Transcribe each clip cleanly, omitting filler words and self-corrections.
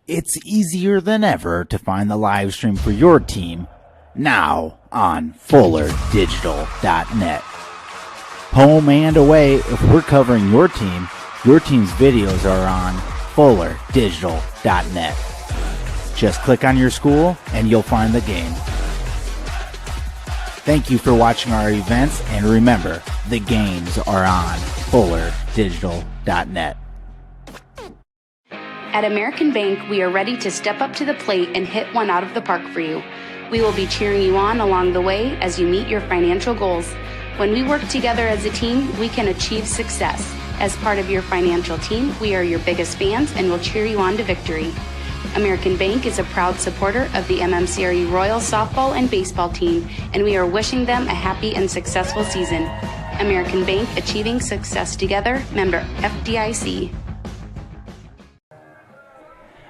It's easier than ever to find the live stream for your team now on FullerDigital.net. Home and away, if we're covering your team's videos are on FullerDigital.net. Just click on your school and you'll find the game. Thank you for watching our events, and remember, the games are on FullerDigital.net. At American Bank, we are ready to step up to the plate and hit one out of the park for you. We will be cheering you on along the way as you meet your financial goals. When we work together as a team, we can achieve success. As part of your financial team, we are your biggest fans and will cheer you on to victory. American Bank is a proud supporter of the MMCRU Royals softball and baseball team, and we are wishing them a happy and successful season. American Bank, achieving success together, member FDIC.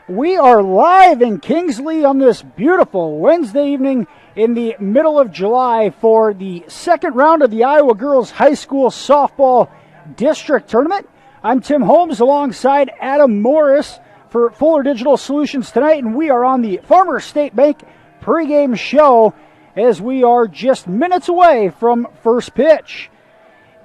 We are live in Kingsley on this beautiful Wednesday evening in the middle of July for the second round of the Iowa Girls High School Softball District Tournament. I'm Tim Holmes alongside Adam Morris for Fuller Digital Solutions tonight, and we are on the Farmers State Bank pregame show as we are just minutes away from first pitch.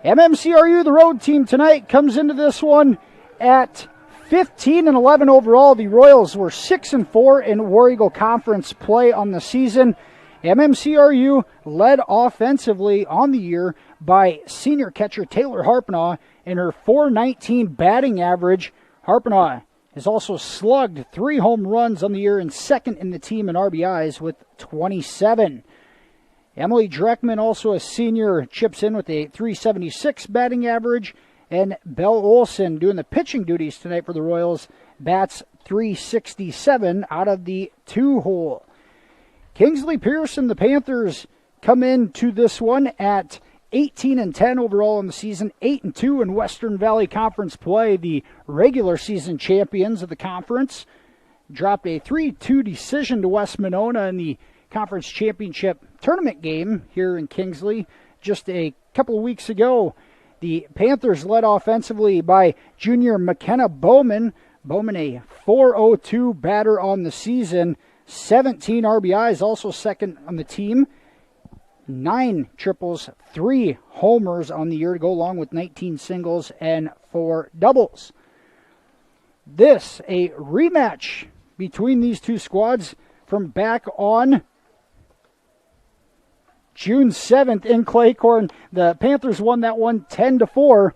MMCRU, the road team tonight, comes into this one at 15-11 overall. The Royals were 6-4 in War Eagle Conference play on the season. MMCRU led offensively on the year by senior catcher Taylor Harpenaugh and her .419 batting average. Harpenaugh has also slugged 3 home runs on the year and second in the team in RBIs with 27. Emily Dreckman, also a senior, chips in with a .376 batting average. And Belle Olson doing the pitching duties tonight for the Royals, bats .367 out of the 2-hole. Kingsley-Pierson, the Panthers, come into this one at 18-10 overall in the season, 8-2 in Western Valley Conference play. The regular season champions of the conference dropped a 3-2 decision to West Monona in the conference championship tournament game here in Kingsley just a couple of weeks ago. The Panthers led offensively by junior McKenna Bowman. Bowman, a .402 batter on the season, 17 RBIs, also second on the team. 9 triples, 3 homers on the year to go along with 19 singles and 4 doubles. This, a rematch between these two squads from back on June 7th in Claycorn. The Panthers won that one 10-4.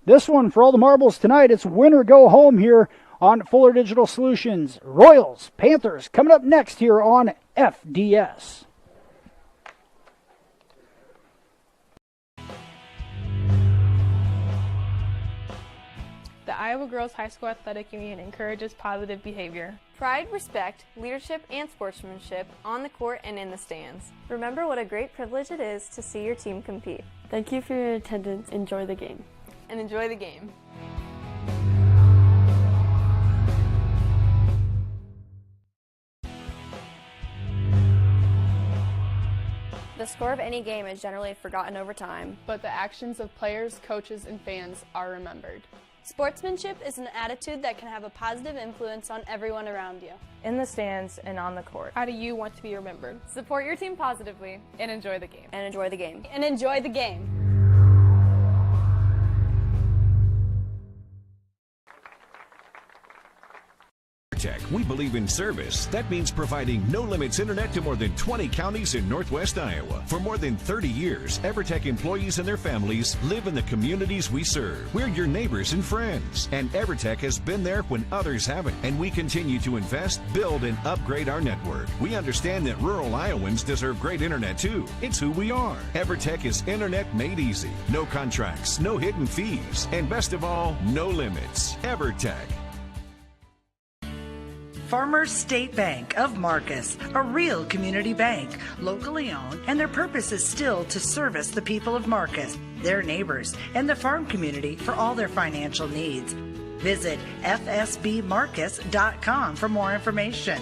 This one, for all the marbles tonight, it's win or go home here on Fuller Digital Solutions. Royals, Panthers, coming up next here on FDS. The Iowa Girls High School Athletic Union encourages positive behavior. Pride, respect, leadership, and sportsmanship on the court and in the stands. Remember what a great privilege it is to see your team compete. Thank you for your attendance. Enjoy the game. And enjoy the game. The score of any game is generally forgotten over time, But the actions of players, coaches, and fans are remembered. Sportsmanship is an attitude that can have a positive influence on everyone around you. in the stands and on the court. How do you want to be remembered? Support your team positively And enjoy the game. and enjoy the game. And enjoy the game. We believe in service. That means providing no-limits internet to more than 20 counties in Northwest Iowa. For more than 30 years, EverTech employees and their families live in the communities we serve. We're your neighbors and friends. And EverTech has been there when others haven't. And we continue to invest, build, and upgrade our network. We understand that rural Iowans deserve great internet too. It's who we are. EverTech is internet made easy. No contracts, no hidden fees, and best of all, no limits. EverTech. Farmers State Bank of Marcus, a real community bank, locally owned, and their purpose is still to service the people of Marcus, their neighbors, and the farm community for all their financial needs. Visit fsbmarcus.com for more information.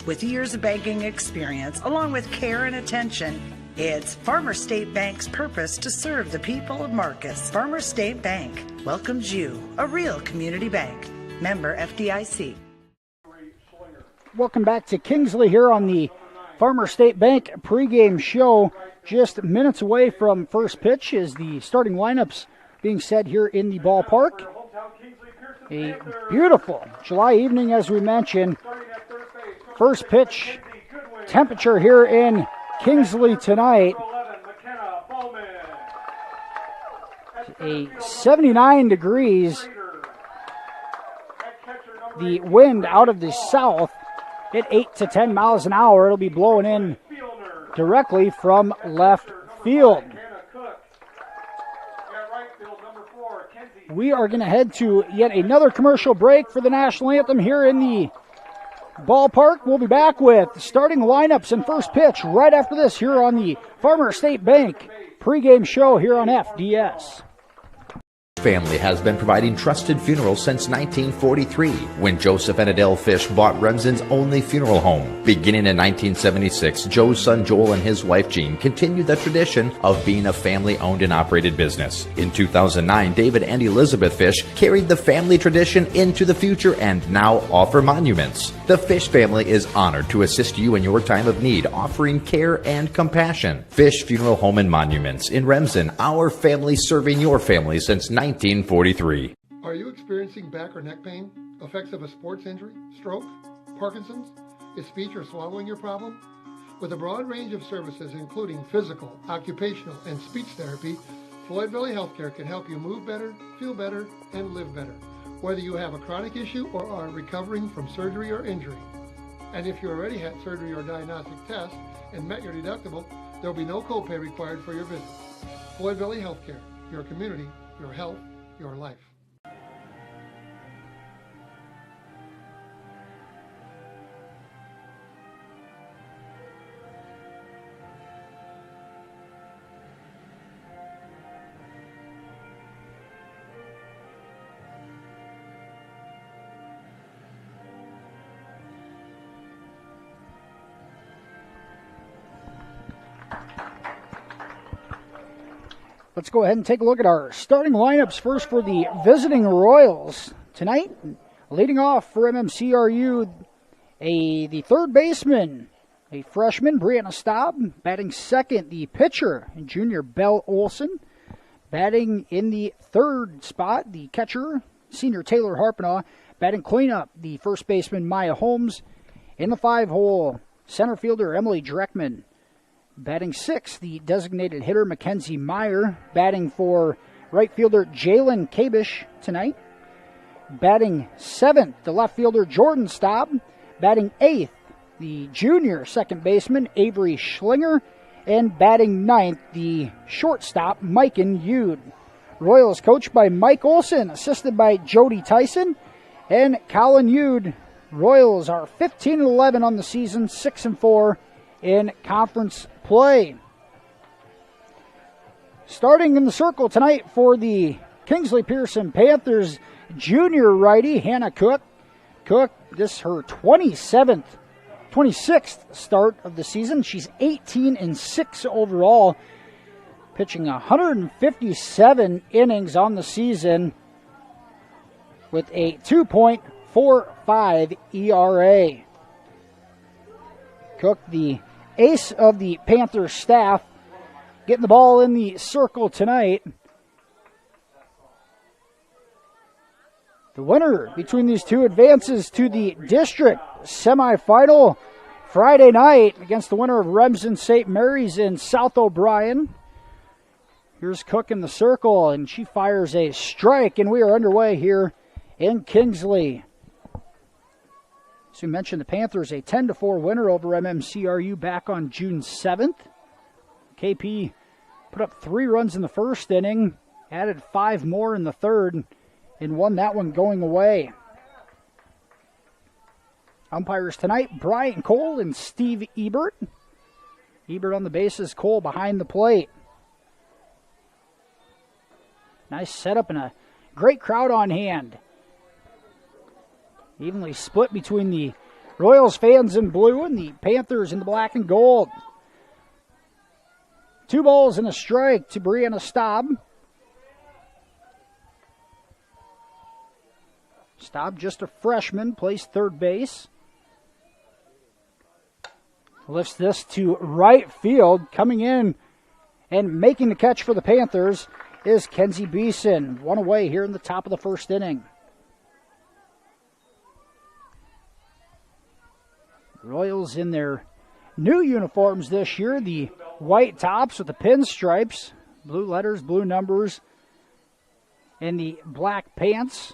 With years of banking experience, along with care and attention, it's Farmers State Bank's purpose to serve the people of Marcus. Farmers State Bank welcomes you, a real community bank. Member FDIC. Welcome back to Kingsley here on the Farmer State Bank pregame show. Just minutes away from first pitch is the starting lineups being set here in the ballpark. A beautiful July evening, as we mentioned. First pitch temperature here in Kingsley tonight. A 79 degrees. The wind out of the south at 8 to 10 miles an hour. It'll be blowing in directly from left field. We are going to head to yet another commercial break for the national anthem here in the ballpark. We'll be back with starting lineups and first pitch right after this here on the Farmer State Bank pregame show here on FDS. Family has been providing trusted funerals since 1943, when Joseph and Adele Fish bought Remsen's only funeral home. Beginning in 1976, Joe's son Joel and his wife Jean continued the tradition of being a family-owned and operated business. In 2009, David and Elizabeth Fish carried the family tradition into the future and now offer monuments. The Fish family is honored to assist you in your time of need, offering care and compassion. Fish Funeral Home and Monuments in Remsen, our family serving your family since 1943. Are you experiencing back or neck pain, effects of a sports injury, stroke, Parkinson's? Is speech or swallowing your problem? With a broad range of services including physical, occupational, and speech therapy, Floyd Valley Healthcare can help you move better, feel better, and live better, whether you have a chronic issue or are recovering from surgery or injury. And if you already had surgery or diagnostic tests and met your deductible, there will be no copay required for your visit. Floyd Valley Healthcare, your community, your health, your life. Let's go ahead and take a look at our starting lineups first for the visiting Royals. Tonight, leading off for MMCRU, the third baseman, a freshman, Brianna Staub. Batting second, the pitcher, junior Belle Olson. Batting in the third spot, the catcher, senior Taylor Harpenaugh. Batting cleanup, the first baseman, Maya Holmes. In the 5-hole, center fielder, Emily Dreckman. Batting sixth, the designated hitter, Mackenzie Meyer. Batting for right fielder, Jalen Kabish tonight. Batting seventh, the left fielder, Jordan Staub. Batting eighth, the junior second baseman, Avery Schlinger. And batting ninth, the shortstop, Miken Yude. Royals coached by Mike Olson, assisted by Jody Tyson and Colin Yude. Royals are 15-11 on the season, 6-4 in conference play. Starting in the circle tonight for the Kingsley-Pierson Panthers, junior righty Hannah Cook. Cook, this is her 26th start of the season. She's 18-6 overall, pitching 157 innings on the season with a 2.45 ERA. Cook, the ace of the Panthers staff, getting the ball in the circle tonight. The winner between these two advances to the district semifinal Friday night against the winner of Remsen St. Mary's in South O'Brien. Here's Cook in the circle, and she fires a strike, and we are underway here in Kingsley. As we mentioned, the Panthers a 10-4 winner over MMCRU back on June 7th. KP put up 3 runs in the first inning, added 5 more in the third, and won that one going away. Umpires tonight, Brian Cole and Steve Ebert. Ebert on the bases, Cole behind the plate. Nice setup and a great crowd on hand. Evenly split between the Royals fans in blue and the Panthers in the black and gold. 2 balls and a strike to Brianna Staub. Staub, just a freshman, plays third base. Lifts this to right field. Coming in and making the catch for the Panthers is Kingsley-Pierson. One away here in the top of the first inning. Royals in their new uniforms this year, the white tops with the pinstripes, blue letters, blue numbers, and the black pants.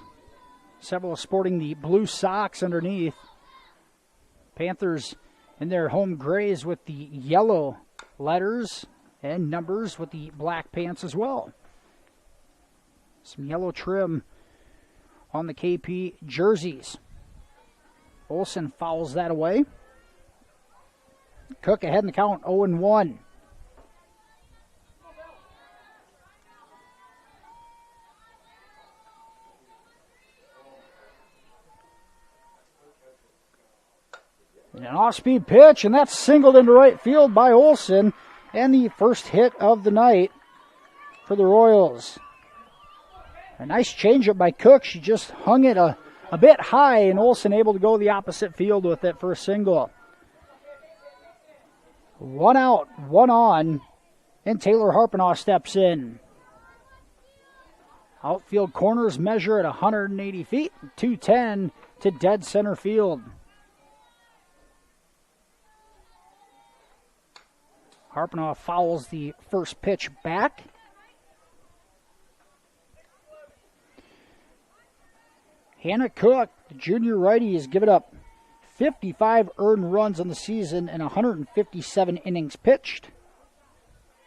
Several sporting the blue socks underneath. Panthers in their home grays with the yellow letters and numbers with the black pants as well. Some yellow trim on the KP jerseys. Olsen fouls that away. Cook ahead in the count, 0-1. An off-speed pitch, and that's singled into right field by Olsen, and the first hit of the night for the Royals. A nice changeup by Cook. She just hung it a bit high, and Olsen able to go the opposite field with it for a single. 1 out, 1 on, and Taylor Harpinaugh steps in. Outfield corners measure at 180 feet, 210 to dead center field. Harpinaugh fouls the first pitch back. Hannah Cook, the junior righty, has given up 55 earned runs on the season and 157 innings pitched.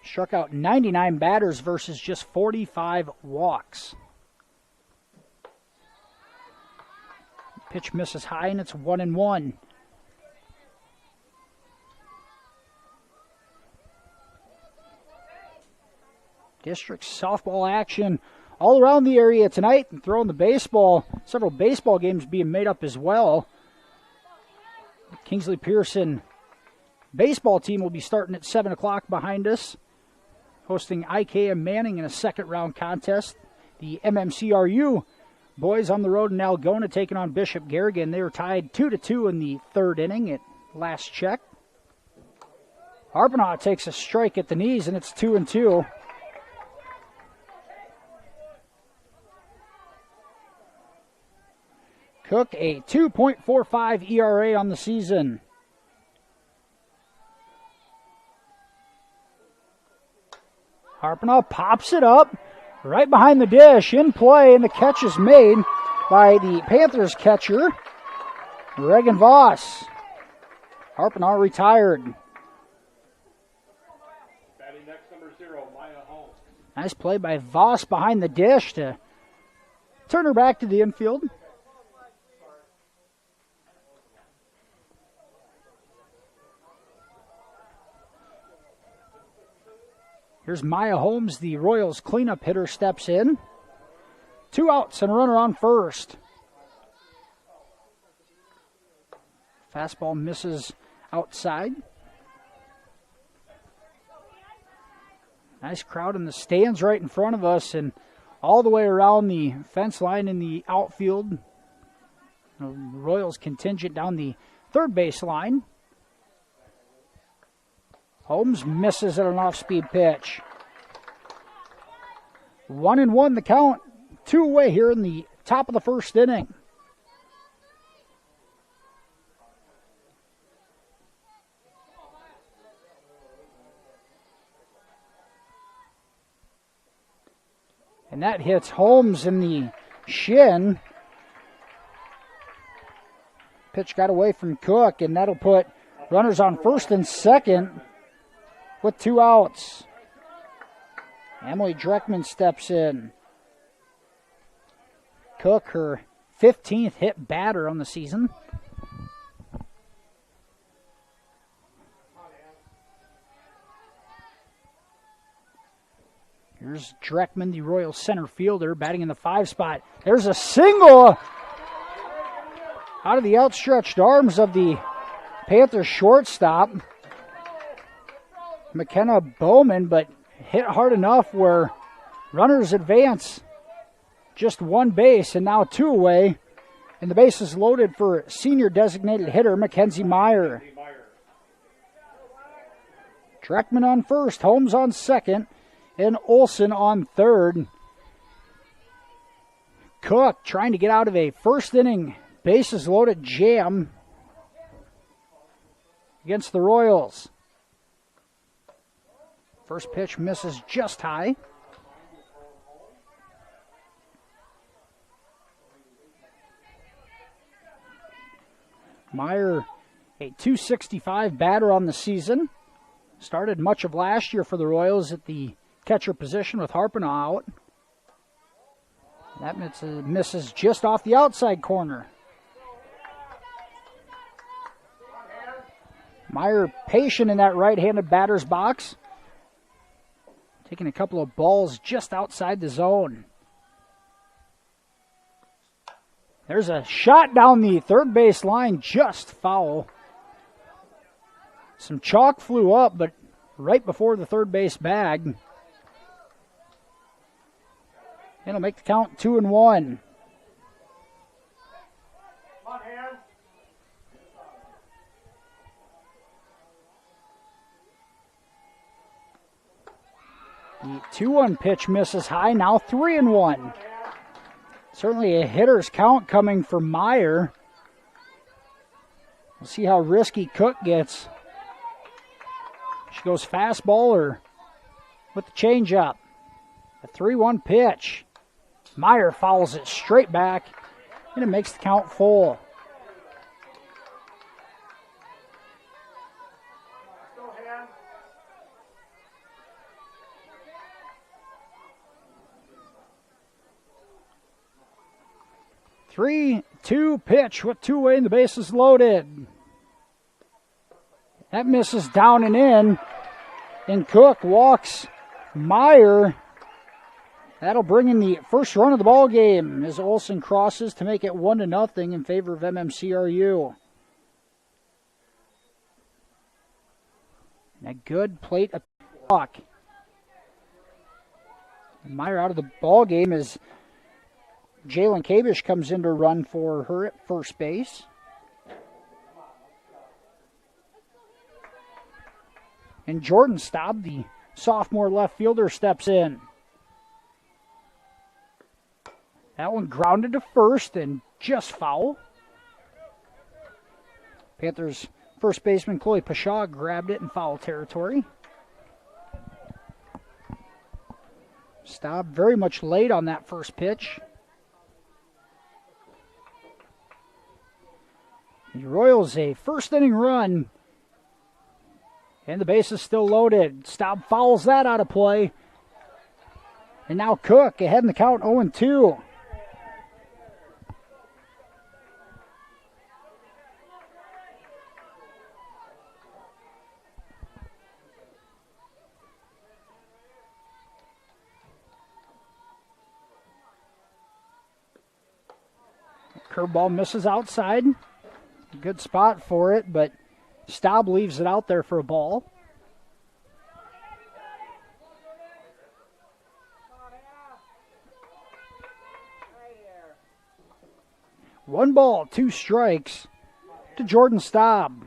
Struck out 99 batters versus just 45 walks. Pitch misses high, and it's 1-1. District softball action all around the area tonight, and throwing the baseball. Several baseball games being made up as well. The Kingsley-Pierson baseball team will be starting at 7 o'clock behind us, hosting IKM Manning in a second-round contest. The MMCRU boys on the road in Algona taking on Bishop Garrigan. They were tied 2-2 in the third inning at last check. Harpinaugh takes a strike at the knees, and it's 2-2. Cook, a 2.45 ERA on the season. Harpinaugh pops it up right behind the dish, in play, and the catch is made by the Panthers catcher, Reagan Voss. Harpinaugh retired. Batting next, number 0, Maya Holmes. Nice play by Voss behind the dish to turn her back to the infield. Here's Maya Holmes, the Royals cleanup hitter, steps in. 2 outs and a runner on first. Fastball misses outside. Nice crowd in the stands right in front of us and all the way around the fence line in the outfield. The Royals contingent down the third base line. Holmes misses at an off-speed pitch. 1-1 the count. 2 away here in the top of the first inning. And that hits Holmes in the shin. Pitch got away from Cook, and that'll put runners on first and second with 2 outs. Emily Dreckman steps in. Cook, her 15th hit batter on the season. Here's Dreckman, the Royal center fielder, batting in the 5 spot. There's a single out of the outstretched arms of the Panthers shortstop, McKenna Bowman, but hit hard enough where runners advance just 1 base and now 2 away. And the base is loaded for senior designated hitter Mackenzie Meyer. Dreckman on first, Holmes on second, and Olson on third. Cook trying to get out of a first inning bases loaded jam against the Royals. First pitch misses just high. Meyer, a .265 batter on the season. Started much of last year for the Royals at the catcher position with Harpenow out. That misses just off the outside corner. Meyer patient in that right-handed batter's box. Taking a couple of balls just outside the zone. There's a shot down the third base line, just foul. Some chalk flew up, but right before the third base bag. It'll make the count 2-1. The 2-1 pitch misses high, now 3-1. Certainly a hitter's count coming for Meyer. We'll see how risky Cook gets. She goes fastball or with the changeup. A 3-1 pitch. Meyer fouls it straight back, and it makes the count full. Three-two pitch with two away and the bases loaded. That misses down and in, and Cook walks Meyer. That'll bring in the first run of the ball game as Olson crosses to make it 1-0 in favor of MMCRU. And a good plate of block. Meyer out of the ball game as Jalen Kabish comes in to run for her at first base. And Jordan Staub, the sophomore left fielder, steps in. That one grounded to first and just foul. Panthers first baseman Chloe Pashaw grabbed it in foul territory. Staub very much late on that first pitch. The Royals a first inning run. And the base is still loaded. Staub fouls that out of play. And now Cook ahead in the count 0-2. Curveball misses outside. Good spot for it, but Staub leaves it out there for a ball. One ball, two strikes to Jordan Staub.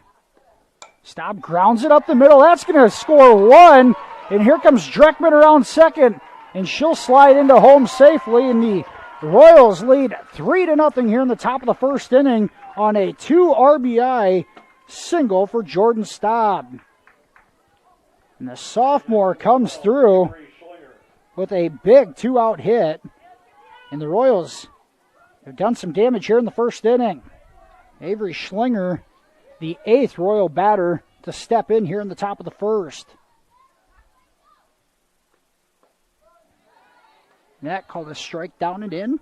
Staub grounds it up the middle. That's going to score one. And here comes Dreckman around second. And she'll slide into home safely. And the Royals lead 3-0 here in the top of the first inning on a 2 RBI single for Jordan Staub. And the sophomore comes through with a big 2-out hit. And the Royals have done some damage here in the first inning. Avery Schlinger, the 8th Royal batter to step in here in the top of the first. And that called a strike down and in.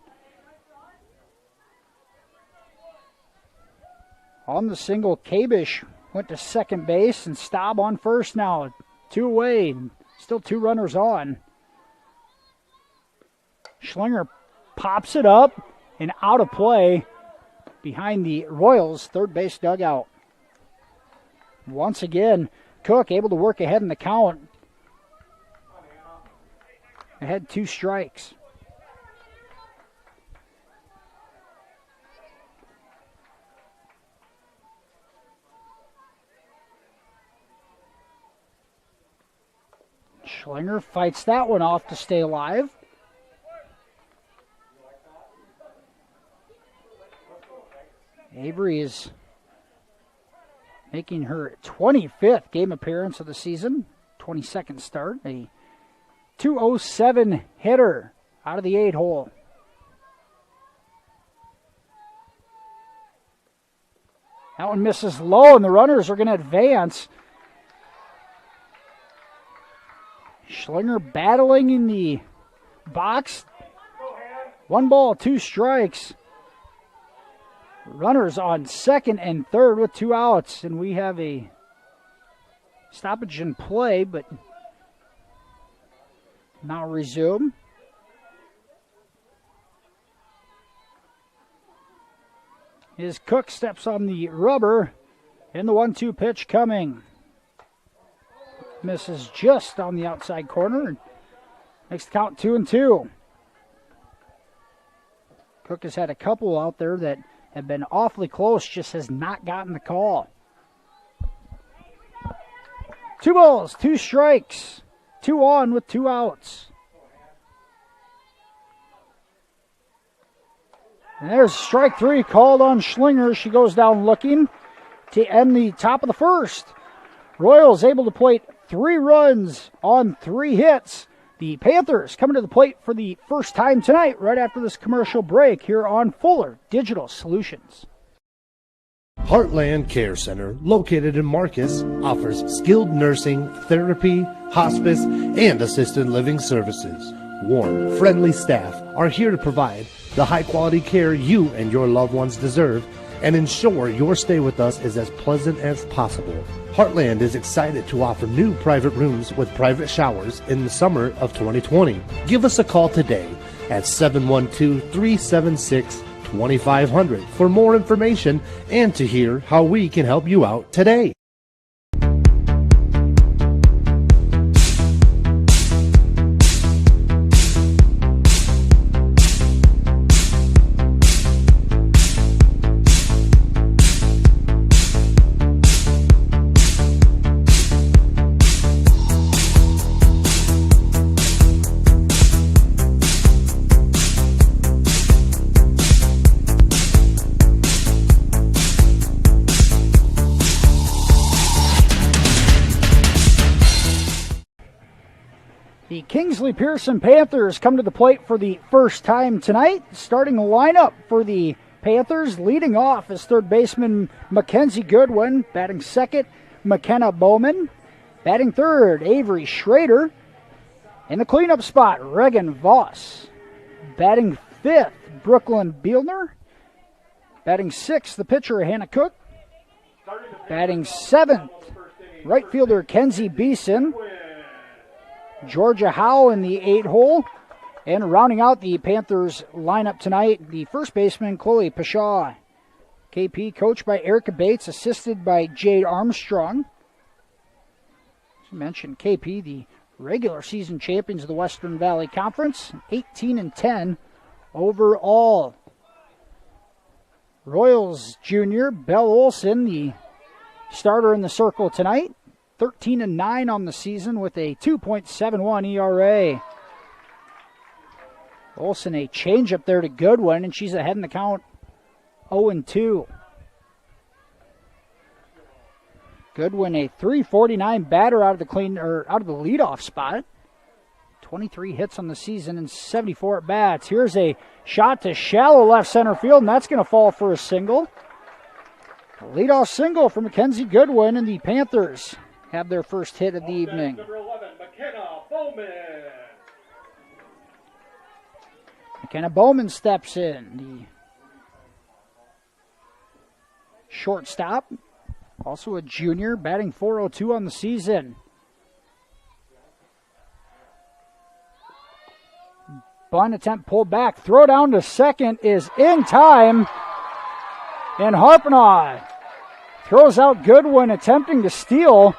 On the single, Kabish went to second base, and Staub on first now. 2 away, still 2 runners on. Schlinger pops it up and out of play behind the Royals' third base dugout. Once again, Cook able to work ahead in the count. Ahead 2 strikes. Schlinger fights that one off to stay alive. Avery is making her 25th game appearance of the season, 22nd start, a 207 hitter out of the 8-hole. That one misses low, and the runners are going to advance. Schlinger battling in the box. 1 ball, 2 strikes. Runners on second and third with 2 outs, and we have a stoppage in play, but now resume. His Cook steps on the rubber, and the 1-2 pitch coming. Misses just on the outside corner, and makes the count 2-2. Cook has had a couple out there that have been awfully close, just has not gotten the call. 2 balls, 2 strikes, 2 on with 2 outs. And there's strike 3 called on Schlinger. She goes down looking to end the top of the first. Royals able to plate 3 runs on 3 hits. The Panthers coming to the plate for the first time tonight, right after this commercial break here on Fuller Digital Solutions. Heartland Care Center, located in Marcus, offers skilled nursing, therapy, hospice, and assisted living services. Warm, friendly staff are here to provide the high-quality care you and your loved ones deserve and ensure your stay with us is as pleasant as possible. Heartland is excited to offer new private rooms with private showers in the summer of 2020. Give us a call today at 712-376-2500 for more information and to hear how we can help you out today. The Kingsley-Pierson Panthers come to the plate for the first time tonight. Starting lineup for the Panthers, leading off is third baseman Mackenzie Goodwin. Batting second, McKenna Bowman. Batting third, Avery Schrader. In the cleanup spot, Regan Voss. Batting fifth, Brooklyn Bielner. Batting sixth, the pitcher, Hannah Cook. Batting seventh, right fielder Kenzie Beeson. Georgia Howe in the 8-hole. And rounding out the Panthers lineup tonight, the first baseman, Chloe Pashaw. KP coached by Erica Bates, assisted by Jade Armstrong. As I mentioned, KP, the regular season champions of the Western Valley Conference, 18-10 overall. Royals junior, Belle Olson, the starter in the circle tonight. 13-9 on the season with a 2.71 ERA. Olsen a changeup there to Goodwin, and she's ahead in the count 0-2. Goodwin a .349 batter out of the leadoff spot. 23 hits on the season and 74 at bats. Here's a shot to shallow left center field, and that's going to fall for a single. A leadoff single for Mackenzie Goodwin, and the Panthers have their first hit of the evening. Number 11, McKenna Bowman. McKenna Bowman steps in. The shortstop, also a junior, batting .402 on the season. Bunt attempt pulled back. Throw down to second is in time. And Harpenaugh throws out Goodwin attempting to steal.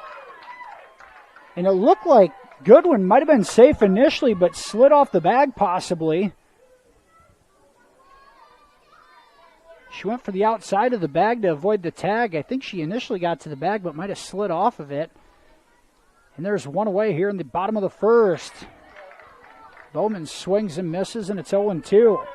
And it looked like Goodwin might have been safe initially, but slid off the bag possibly. She went for the outside of the bag to avoid the tag. I think she initially got to the bag, but might have slid off of it. And there's one away here in the bottom of the first. Bowman swings and misses, and it's 0-2.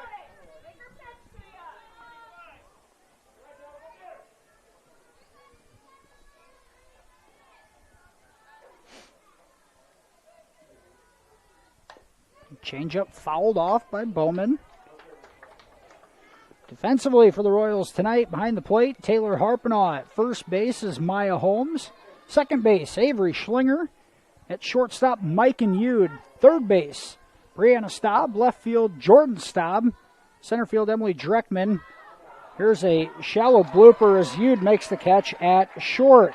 Changeup fouled off by Bowman. Defensively for the Royals tonight, behind the plate, Taylor Harpenaugh. At first base is Maya Holmes. Second base, Avery Schlinger. At shortstop, Mike and Yude. Third base, Brianna Staub. Left field, Jordan Staub. Center field, Emily Dreckman. Here's a shallow blooper as Yude makes the catch at short.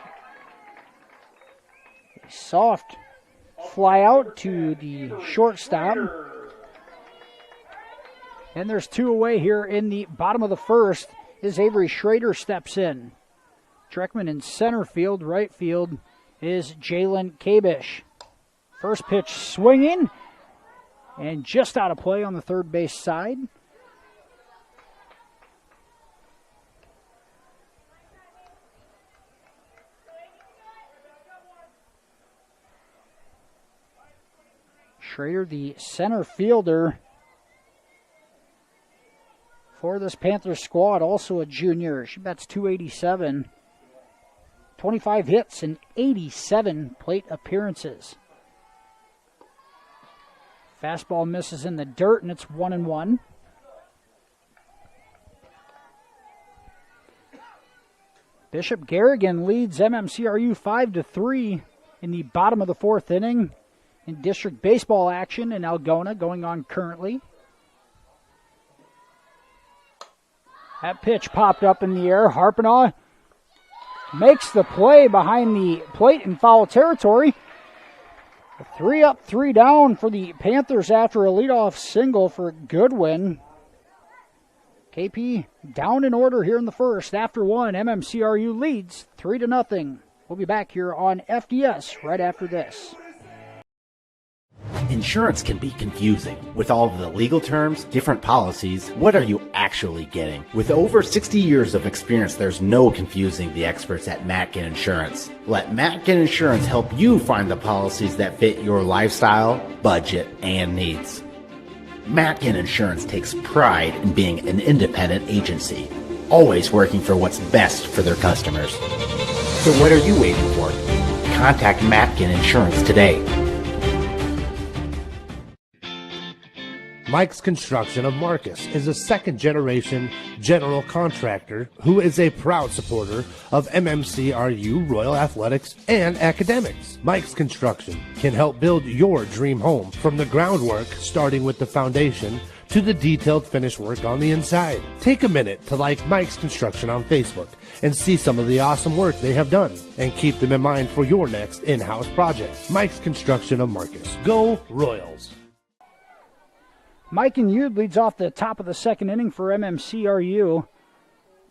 A soft fly out to the shortstop. And there's two away here in the bottom of the first as Avery Schrader steps in. Dreckman in center field. Right field is Jalen Kabish. First pitch swinging and just out of play on the third base side. Schrader, the center fielder for this Panthers squad, also a junior. She bats .287. 25 hits and 87 plate appearances. Fastball misses in the dirt, and it's 1-1. Bishop Garrigan leads MMCRU 5-3 in the bottom of the fourth inning in district baseball action in Algona going on currently. That pitch popped up in the air. Harpenaugh makes the play behind the plate in foul territory. 3 up, 3 down for the Panthers after a leadoff single for Goodwin. KP down in order here in the first. After one, MMCRU leads 3-0. We'll be back here on FDS right after this. Insurance can be confusing. With all of the legal terms, different policies, what are you actually getting? With over 60 years of experience, there's no confusing the experts at Matkin Insurance. Let Matkin Insurance help you find the policies that fit your lifestyle, budget, and needs. Matkin Insurance takes pride in being an independent agency, always working for what's best for their customers. So what are you waiting for? Contact Matkin Insurance today. Mike's Construction of Marcus is a second-generation general contractor who is a proud supporter of MMCRU, Royal Athletics, and academics. Mike's Construction can help build your dream home from the groundwork, starting with the foundation, to the detailed finish work on the inside. Take a minute to like Mike's Construction on Facebook and see some of the awesome work they have done, and keep them in mind for your next in-house project. Mike's Construction of Marcus. Go Royals! Mike and Yude leads off the top of the second inning for MMCRU.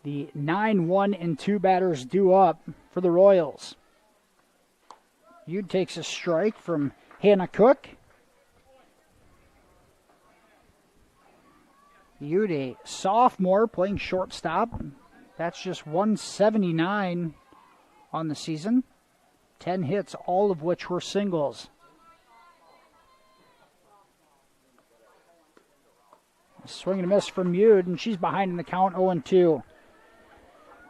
The 9-1-2 batters due up for the Royals. Yude takes a strike from Hannah Cook. Yude, a sophomore, playing shortstop. That's just 179 on the season. 10 hits, all of which were singles. Swing and a miss from Yude, and she's behind in the count, 0-2.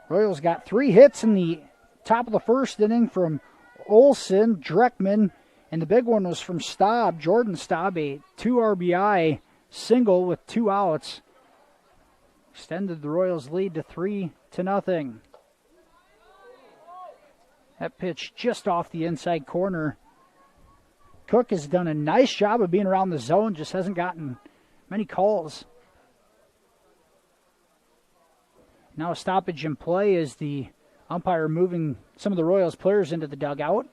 Royals got 3 hits in the top of the first inning from Olson, Dreckman, and the big one was from Staub, Jordan Staub, a 2 RBI single with 2 outs. Extended the Royals' lead to 3-0. That pitch just off the inside corner. Cook has done a nice job of being around the zone, just hasn't gotten many calls. Now a stoppage in play as the umpire moving some of the Royals players into the dugout.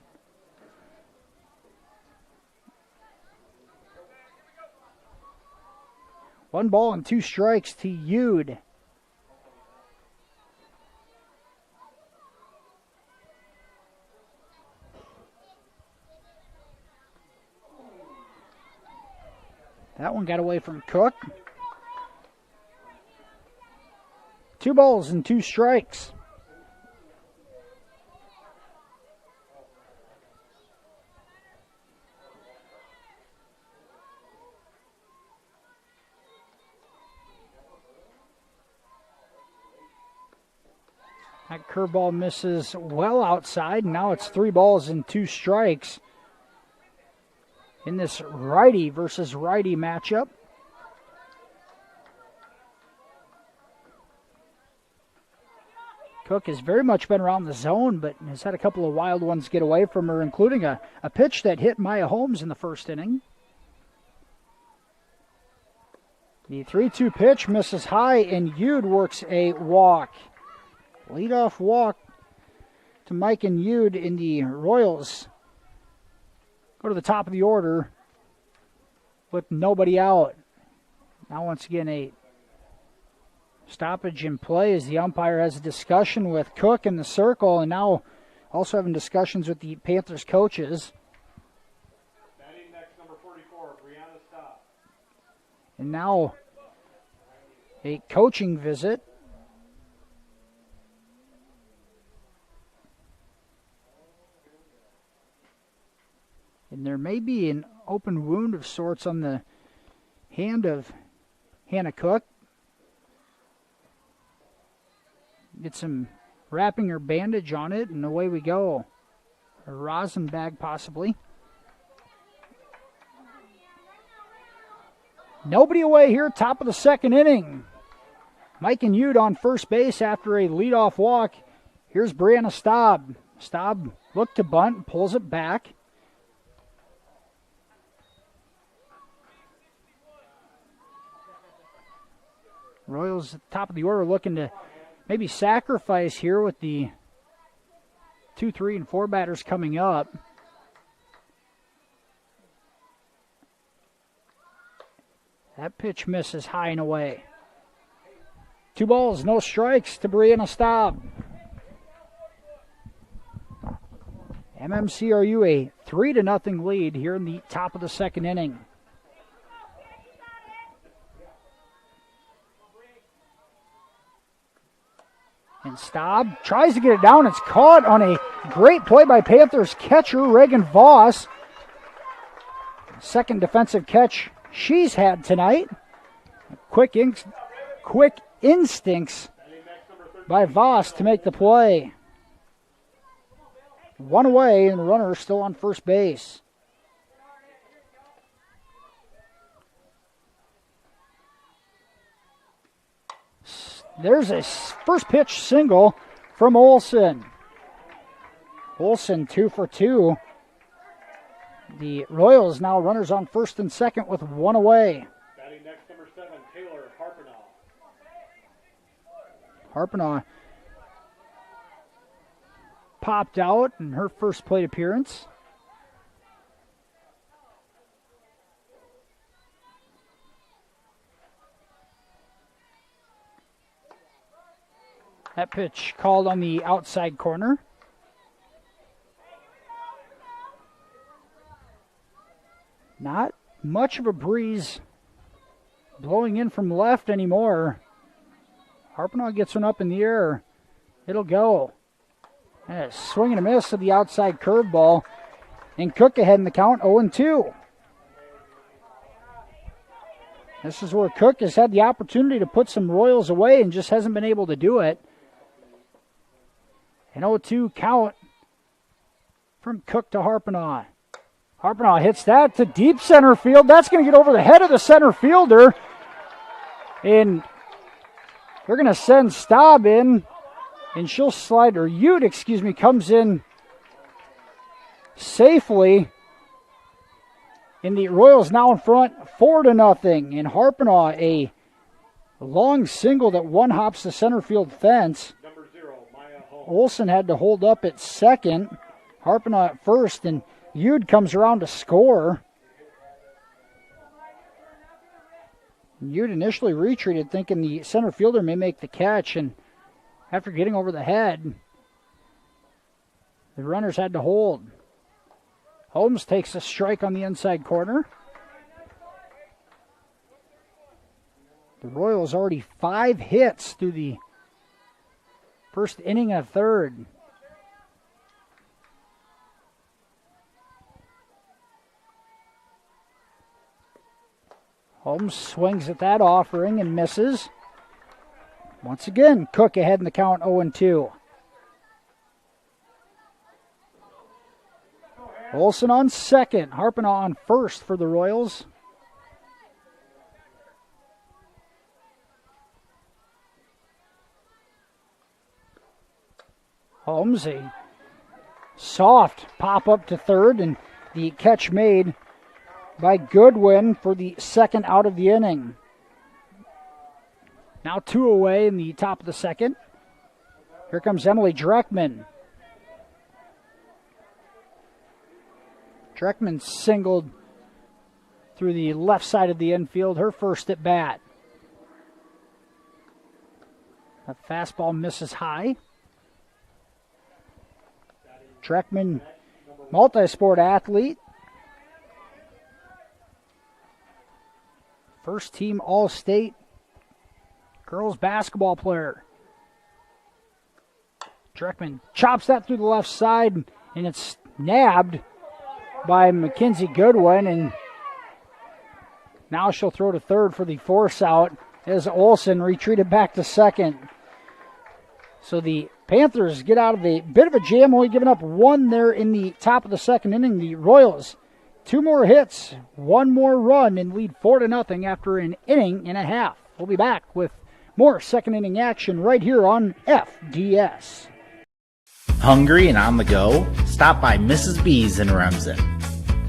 One ball and 2 strikes to Yude. That one got away from Cook. 2 balls and 2 strikes. That curveball misses well outside. Now it's 3 balls and 2 strikes in this righty versus righty matchup. Cook has very much been around the zone, but has had a couple of wild ones get away from her, including a pitch that hit Maya Holmes in the first inning. The 3-2 pitch misses high, and Yude works a walk. Leadoff walk to Mike and Yude in the Royals. Go to the top of the order with nobody out. Now once again a stoppage in play as the umpire has a discussion with Cook in the circle, and now also having discussions with the Panthers coaches. Batting next, number 44, Brianna Staub. And now a coaching visit. And there may be an open wound of sorts on the hand of Hannah Cook. Get some wrapping or bandage on it, and away we go. A rosin bag, possibly. Nobody away here, top of the second inning. Mike and Yude on first base after a leadoff walk. Here's Brianna Staub. Staub looked to bunt, pulls it back. Royals at the top of the order looking to maybe sacrifice here with the 2, 3, and 4 batters coming up. That pitch misses high and away. 2 balls, no strikes to Brianna Staub. MMCRU a 3-0 lead here in the top of the second inning. And Staub tries to get it down. It's caught on a great play by Panthers catcher Reagan Voss. Second defensive catch she's had tonight. Quick instincts by Voss to make the play. 1 away, and the runner still on first base. There's a first pitch single from Olsen. Olsen 2 for 2. The Royals now runners on first and second with 1 away. Batting next, number 7, Taylor Harpenow. Harpenow popped out in her first plate appearance. That pitch called on the outside corner. Not much of a breeze blowing in from left anymore. Harpenow gets one up in the air. It'll go. And a swing and a miss to the outside curveball. And Cook ahead in the count, 0-2. This is where Cook has had the opportunity to put some Royals away and just hasn't been able to do it. An 0-2 count from Cook to Harpenow. Harpenow hits that to deep center field. That's going to get over the head of the center fielder. And they're going to send Staub in. And she'll slide, or Yude, comes in safely. And the Royals now in front, 4-0. And Harpenow, a long single that one-hops the center field fence. Number 0, Maya Holmes. Olsen had to hold up at second. Harpenow at first, and Yude comes around to score. Yude initially retreated, thinking the center fielder may make the catch, and after getting over the head, the runners had to hold. Holmes takes a strike on the inside corner. The Royals already 5 hits through the first inning and a third. Holmes swings at that offering and misses. Once again, Cook ahead in the count, 0-2. Olsen on second. Harpena on first for the Royals. Holmes, a soft pop up to third, and the catch made by Goodwin for the second out of the inning. Now 2 away in the top of the second. Here comes Emily Dreckman. Dreckman singled through the left side of the infield, her first at bat. That fastball misses high. Dreckman, multi-sport athlete. First team All-State girls basketball player. Dreckman chops that through the left side, and it's nabbed by Mackenzie Goodwin, and now she'll throw to third for the force out as Olsen retreated back to second. So the Panthers get out of a bit of a jam, only giving up one there in the top of the second inning. The Royals, 2 more hits, 1 more run, and lead 4-0 after an inning and a half. We'll be back with more second inning action right here on FDS. Hungry and on the go? Stop by Mrs. B's in Remsen.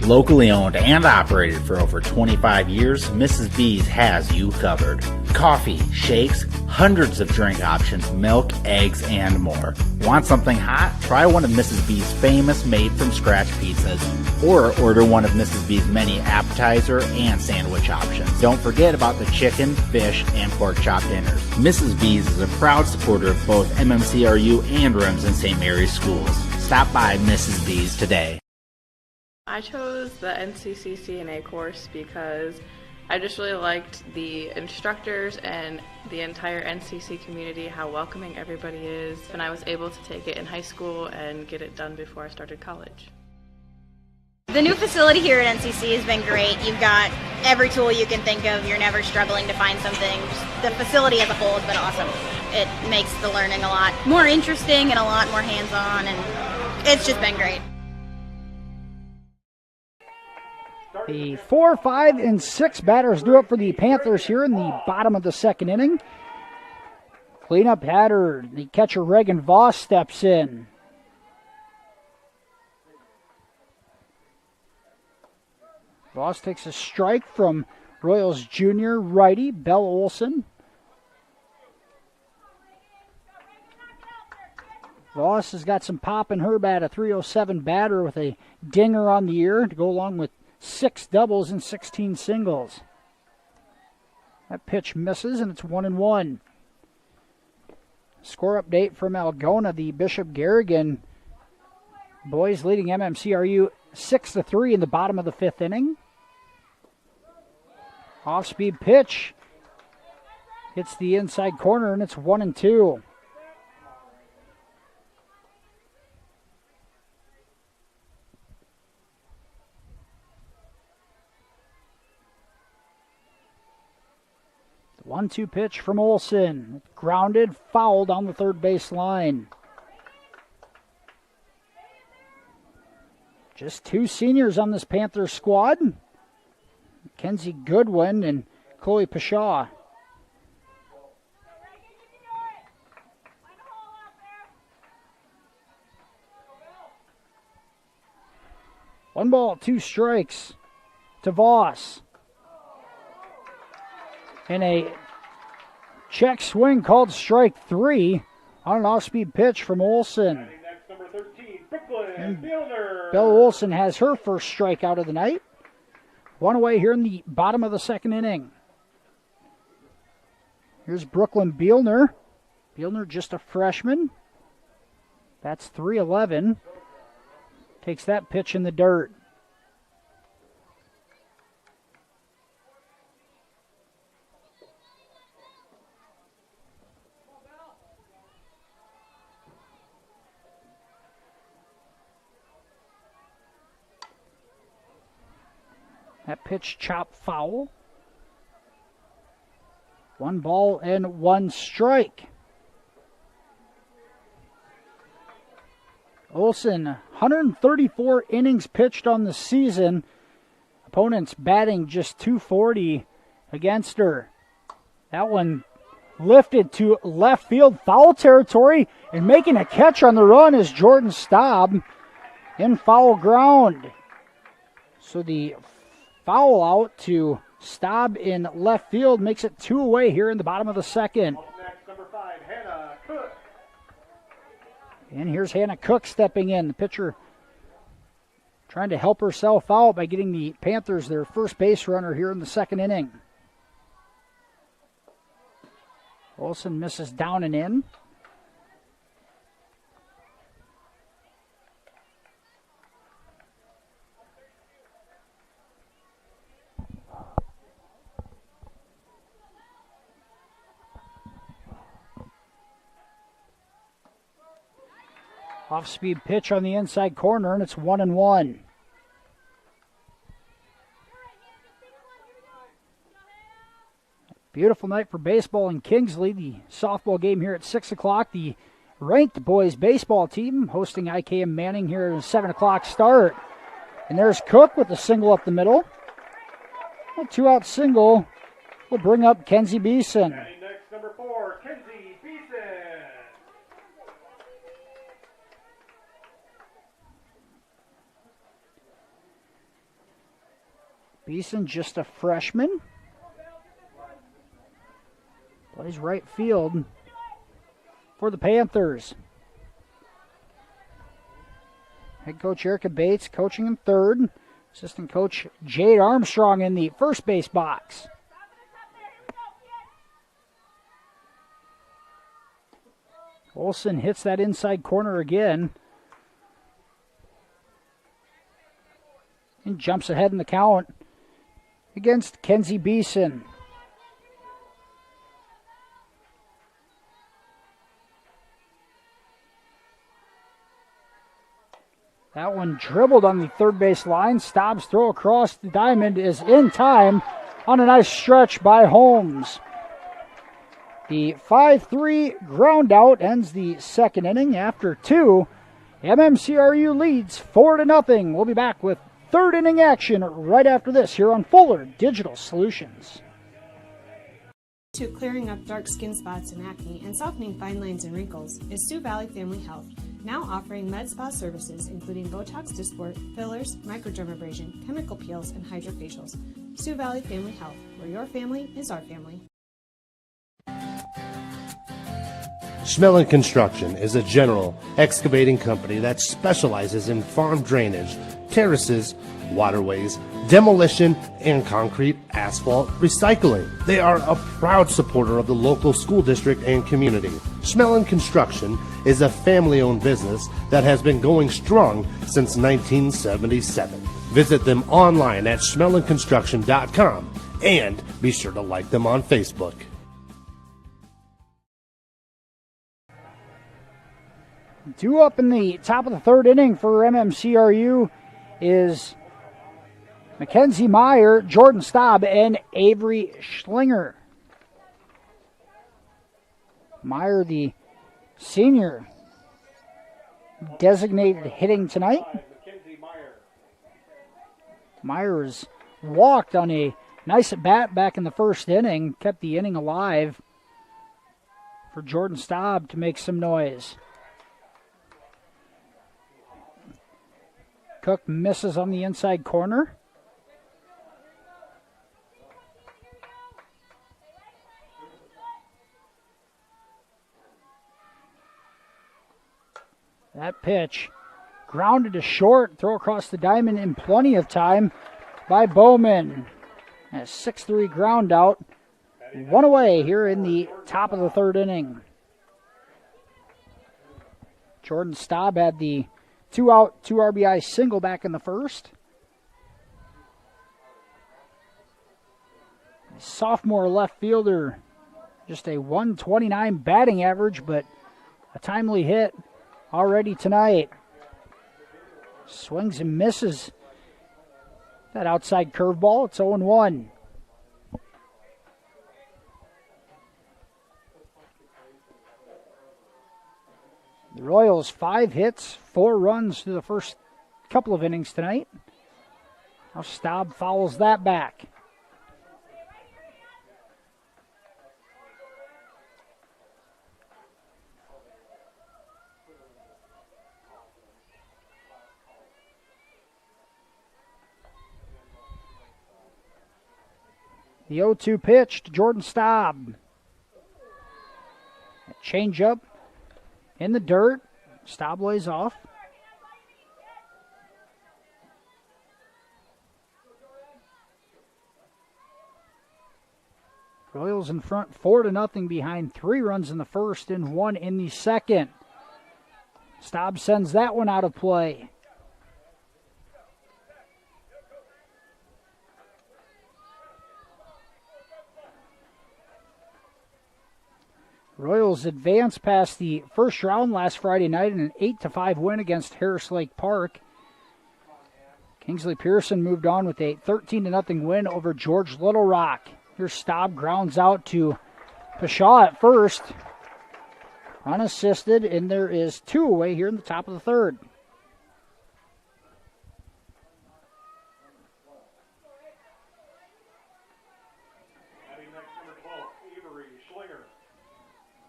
Locally owned and operated for over 25 years, Mrs. B's has you covered. Coffee, shakes, hundreds of drink options, milk, eggs, and more. Want something hot? Try one of Mrs. B's famous made-from-scratch pizzas, or order one of Mrs. B's many appetizer and sandwich options. Don't forget about the chicken, fish, and pork chop dinners. Mrs. B's is a proud supporter of both MMCRU and Remsen St. Mary's schools. Stop by Mrs. B's today. I chose the NCC CNA course because I just really liked the instructors and the entire NCC community, how welcoming everybody is, and I was able to take it in high school and get it done before I started college. The new facility here at NCC has been great. You've got every tool you can think of. You're never struggling to find something. Just the facility as a whole has been awesome. It makes the learning a lot more interesting and a lot more hands-on, and it's just been great. The 4, 5, and 6 batters do it for the Panthers here in the bottom of the second inning. Cleanup batter, the catcher Reagan Voss steps in. Voss takes a strike from Royals junior righty Belle Olsen. Voss has got some pop in her bat, a 307 batter with a dinger on the ear to go along with 6 doubles and 16 singles. That pitch misses, and it's 1-1. Score update from Algona. The Bishop Garrigan boys leading MMCRU 6-3 in the bottom of the 5th inning. Off-speed pitch hits the inside corner, and it's 1-2. The 1-2 pitch from Olsen. Grounded, foul down the third base line. Just 2 seniors on this Panthers squad. Mackenzie Goodwin and Chloe Pashaw. One ball, 2 strikes to Voss. And a check swing called strike 3 on an off-speed pitch from Olsen. Number 13, Brooklyn Belle Olsen has her first strikeout of the night. 1 away here in the bottom of the second inning. Here's Brooklyn Bielner. Bielner just a freshman. That's 3-11. Takes that pitch in the dirt. That pitch chopped foul. 1 ball and 1 strike. Olsen, 134 innings pitched on the season. Opponents batting just 240 against her. That one lifted to left field, foul territory, and making a catch on the run is Jordan Staub in foul ground. So the foul out to Staub in left field makes it 2 away here in the bottom of the second. Up next, number 5, Hannah Cook. And here's Hannah Cook stepping in. The pitcher trying to help herself out by getting the Panthers their first base runner here in the second inning. Olsen misses down and in. Off-speed pitch on the inside corner, and it's 1-1. Beautiful night for baseball in Kingsley. The softball game here at 6 o'clock. The ranked boys baseball team hosting IKM Manning here at a 7 o'clock start. And there's Cook with the single up the middle. A 2-out single will bring up Kenzie Beeson. Batting next, number 4, Kenzie Beeson. Beeson, just a freshman. Plays right field for the Panthers. Head coach Erica Bates coaching in third. Assistant coach Jade Armstrong in the first base box. Olsen hits that inside corner again. And jumps ahead in the count against Kenzie Beeson. That one dribbled on the third base line. Staub's throw across the diamond is in time on a nice stretch by Holmes. The 5-3 ground out ends the second inning. After 2, MMCRU leads 4-0. We'll be back with third inning action right after this here on Fuller Digital Solutions. To clearing up dark skin spots and acne and softening fine lines and wrinkles is Sioux Valley Family Health, now offering med spa services including Botox Dysport, fillers, microdermabrasion, chemical peels, and hydrofacials. Sioux Valley Family Health, where your family is our family. Schmelling Construction is a general excavating company that specializes in farm drainage, terraces, waterways, demolition, and concrete asphalt recycling. They are a proud supporter of the local school district and community. Schmelling Construction is a family-owned business that has been going strong since 1977. Visit them online at schmellingconstruction.com and be sure to like them on Facebook. Two up in the top of the third inning for MMCRU is Mackenzie Meyer, Jordan Staub, and Avery Schlinger. Meyer, the senior, designated hitting tonight. Meyer was walked on a nice at bat back in the first inning, kept the inning alive for Jordan Staub to make some noise. Cook misses on the inside corner. That pitch grounded to short, throw across the diamond in plenty of time by Bowman. A 6-3 ground out. One away here in the top of the third inning. Jordan Staub had the 2-out, 2 RBI single back in the first. Sophomore left fielder, just a 129 batting average, but a timely hit already tonight. Swings and misses that outside curveball. It's 0-1. The Royals 5 hits, 4 runs through the first couple of innings tonight. Now Staub fouls that back. The 0-2 pitch to Jordan Staub. Change up in the dirt. Staub lays off. Royals in front 4-0 behind, 3 runs in the first and 1 in the second. Staub sends that one out of play. Royals advance past the first round last Friday night in an 8-5 win against Harris Lake Park. Kingsley-Pierson moved on with a 13-0 win over George Little Rock. Here's Staub, grounds out to Pashaw at first. Unassisted, and there is 2 away here in the top of the third.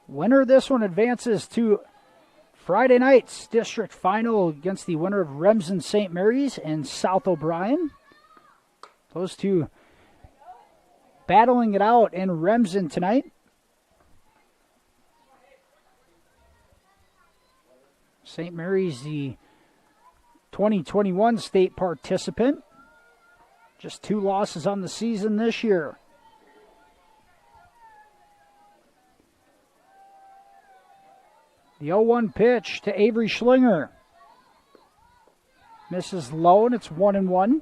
Winner of this one advances to Friday night's district final against the winner of Remsen St. Mary's and South O'Brien. Those two battling it out in Remsen tonight. St. Mary's, the 2021 state participant. Just 2 losses on the season this year. The 0-1 pitch to Avery Schlinger. Misses low, and it's 1-1.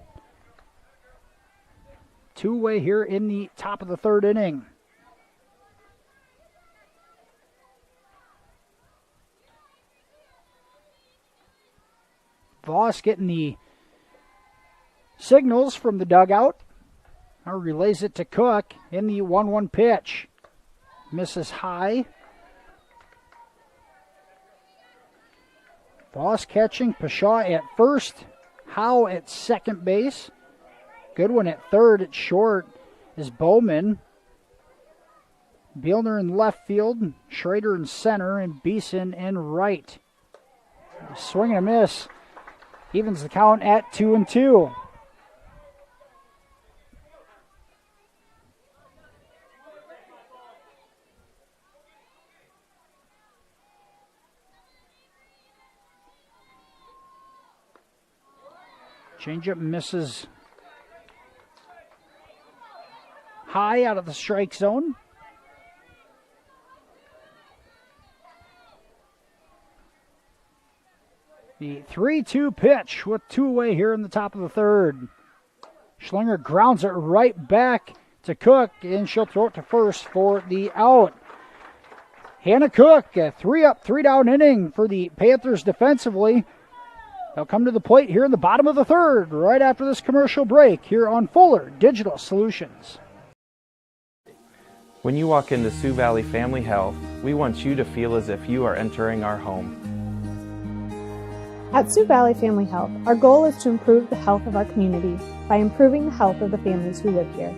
2 away here in the top of the third inning. Voss getting the signals from the dugout. Now relays it to Cook in the 1-1 pitch. Misses high. Voss catching, Pashaw at first, Howe at second base. Goodwin at third. At short is Bowman. Bielner in left field, Schrader in center, and Beeson in right. Swing and a miss. Evens the count at 2-2. Changeup misses high out of the strike zone. The 3-2 pitch with 2 away here in the top of the third. Schlinger grounds it right back to Cook, and she'll throw it to first for the out. Hannah Cook, a 3-up, 3-down inning for the Panthers defensively. They'll come to the plate here in the bottom of the third, right after this commercial break here on Fuller Digital Solutions. When you walk into Sioux Valley Family Health, we want you to feel as if you are entering our home. At Sioux Valley Family Health, our goal is to improve the health of our community by improving the health of the families who live here.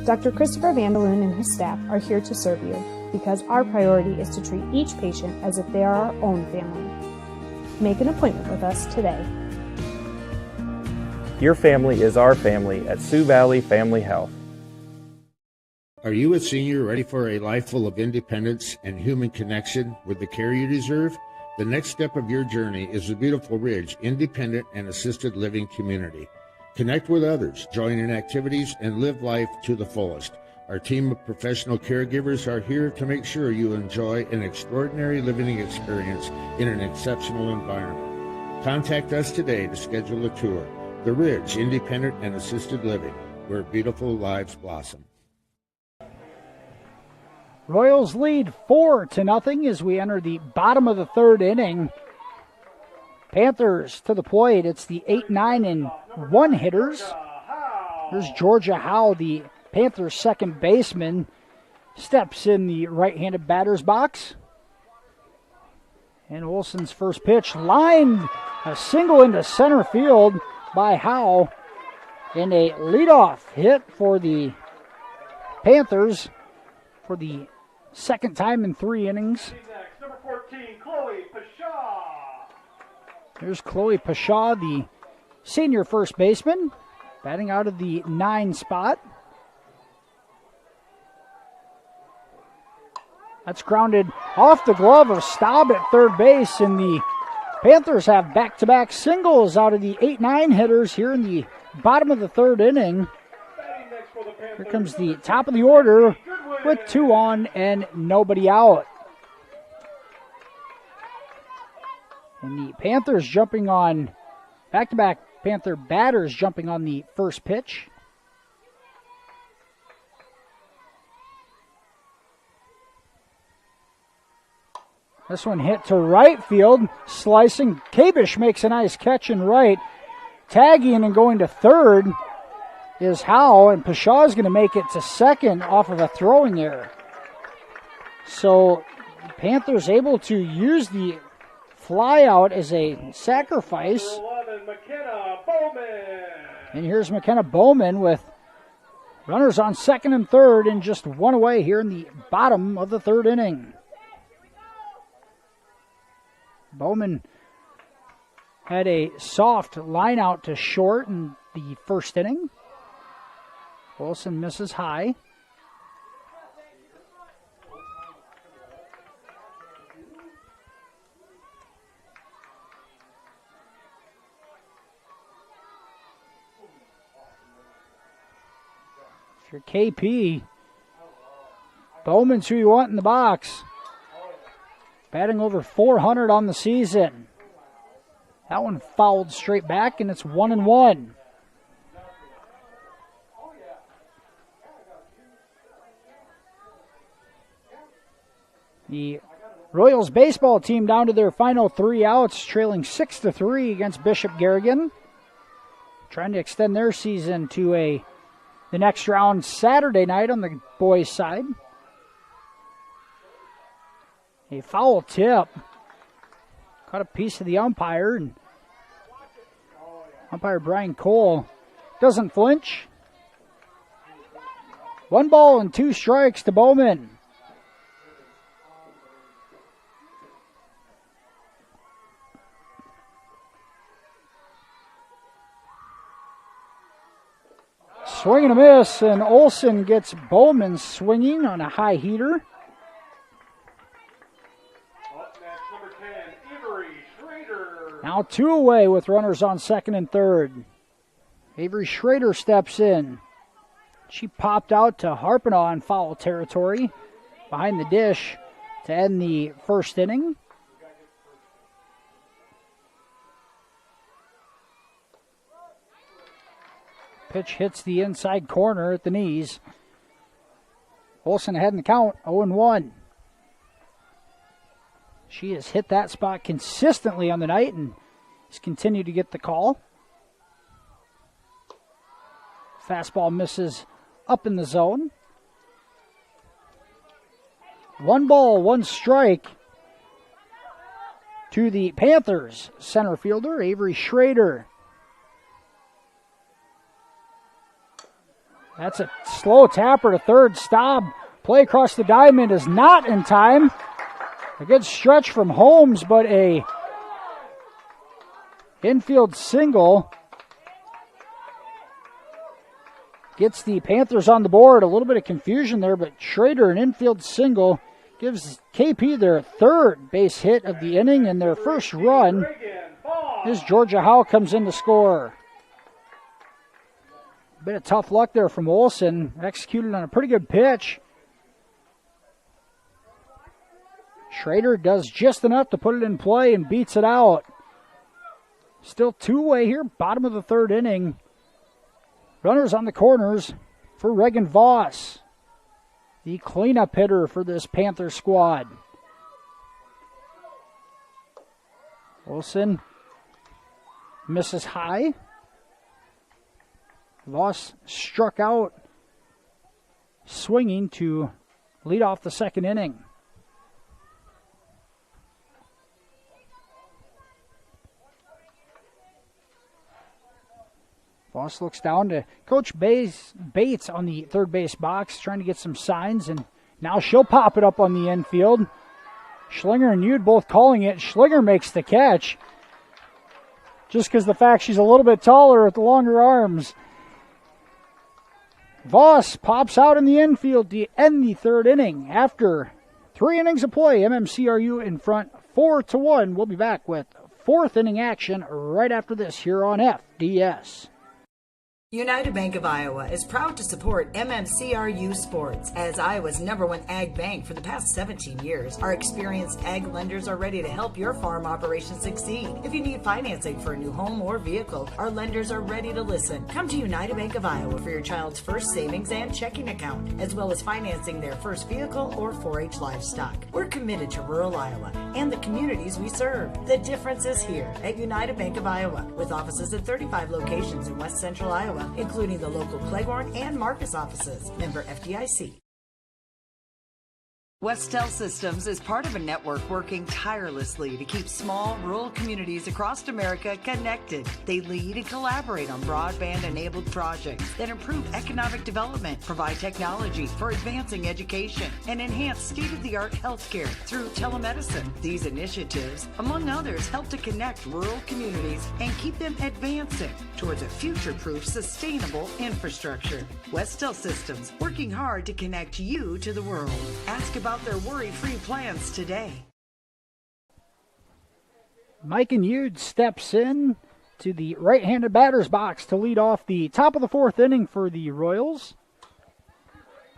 Dr. Christopher Vandaloon and his staff are here to serve you because our priority is to treat each patient as if they are our own family. Make an appointment with us today. Your family is our family at Sioux Valley Family Health. Are you a senior ready for a life full of independence and human connection with the care you deserve? The next step of your journey is the Beautiful Ridge Independent and Assisted Living Community. Connect with others, join in activities, and live life to the fullest. Our team of professional caregivers are here to make sure you enjoy an extraordinary living experience in an exceptional environment. Contact us today to schedule a tour. The Ridge Independent and Assisted Living, where beautiful lives blossom. Royals lead 4-0 as we enter the bottom of the third inning. Panthers to the plate. It's the 8-9 and 1 hitters. There's Georgia Howe, the Panthers second baseman, steps in the right-handed batter's box. And Olsen's first pitch lined a single into center field by Howe. And a leadoff hit for the Panthers for the second time in 3 innings. Next, number 14, Chloe Pashaw. Here's Chloe Pashaw, the senior first baseman, batting out of the 9 spot. That's grounded off the glove of Staub at third base, and the Panthers have back-to-back singles out of the 8-9 hitters here in the bottom of the 3rd inning. Here comes the top of the order with 2 on and nobody out. And the Panthers jumping on, back-to-back Panther batters jumping on the first pitch. This one hit to right field, slicing. Kabish makes a nice catch in right. Tagging and going to third is Howe, and Pashaw is going to make it to second off of a throwing error. So the Panthers able to use the fly out as a sacrifice. 11, McKenna Bowman. And here's McKenna Bowman with runners on second and third and just 1 away here in the bottom of the 3rd inning. Bowman had a soft line out to short in the 1st inning. Olsen misses high. If you're KP, Bowman's who you want in the box. Batting over 400 on the season. That one fouled straight back, and it's 1-1. The Royals baseball team down to their final 3 outs, trailing 6-3 against Bishop Garrigan. Trying to extend their season to the next round Saturday night on the boys' side. A foul tip. Caught a piece of the umpire, and umpire Brian Cole doesn't flinch. 1 ball and 2 strikes to Bowman. Swing and a miss, and Olsen gets Bowman swinging on a high heater. Now 2 away with runners on second and third. Avery Schrader steps in. She popped out to Harpenaugh in foul territory behind the dish to end the 1st inning. Pitch hits the inside corner at the knees. Olsen ahead in the count, 0-1. She has hit that spot consistently on the night and has continued to get the call. Fastball misses up in the zone. 1 ball, 1 strike to the Panthers center fielder, Avery Schrader. That's a slow tapper to third. Staub. Play across the diamond is not in time. A good stretch from Holmes, but a infield single gets the Panthers on the board. A little bit of confusion there, but Schrader, an infield single, gives KP their 3rd base hit of the inning, and their first run as Georgia Howe comes in to score. A bit of tough luck there from Olsen, executed on a pretty good pitch. Schrader does just enough to put it in play and beats it out. Still 2 away here, bottom of the 3rd inning. Runners on the corners for Reagan Voss, the cleanup hitter for this Panther squad. Olsen misses high. Voss struck out, swinging to lead off the 2nd inning. Voss looks down to Coach Bates on the third base box, trying to get some signs, and now she'll pop it up on the infield. Schlinger and Ude both calling it. Schlinger makes the catch, just because the fact she's a little bit taller with the longer arms. Voss pops out in the infield to end the third inning. After 3 innings of play, MMCRU in front 4-1. We'll be back with fourth inning action right after this here on FDS. United Bank of Iowa is proud to support MMCRU sports. As Iowa's #1 ag bank for the past 17 years, our experienced ag lenders are ready to help your farm operation succeed. If you need financing for a new home or vehicle, our lenders are ready to listen. Come to United Bank of Iowa for your child's first savings and checking account, as well as financing their first vehicle or 4-H livestock. We're committed to rural Iowa and the communities we serve. The difference is here at United Bank of Iowa, with offices at 35 locations in West Central Iowa, including the local Cleghorn and Marcus offices. Member FDIC. Westel Systems is part of a network working tirelessly to keep small rural communities across America connected. They lead and collaborate on broadband-enabled projects that improve economic development, provide technology for advancing education, and enhance state-of-the-art healthcare through telemedicine. These initiatives, among others, help to connect rural communities and keep them advancing towards a future-proof, sustainable infrastructure. Westel Systems, working hard to connect you to the world. Ask about their worry-free plans today. Mike and Ude steps in to the right-handed batter's box to lead off the top of the fourth inning for the Royals.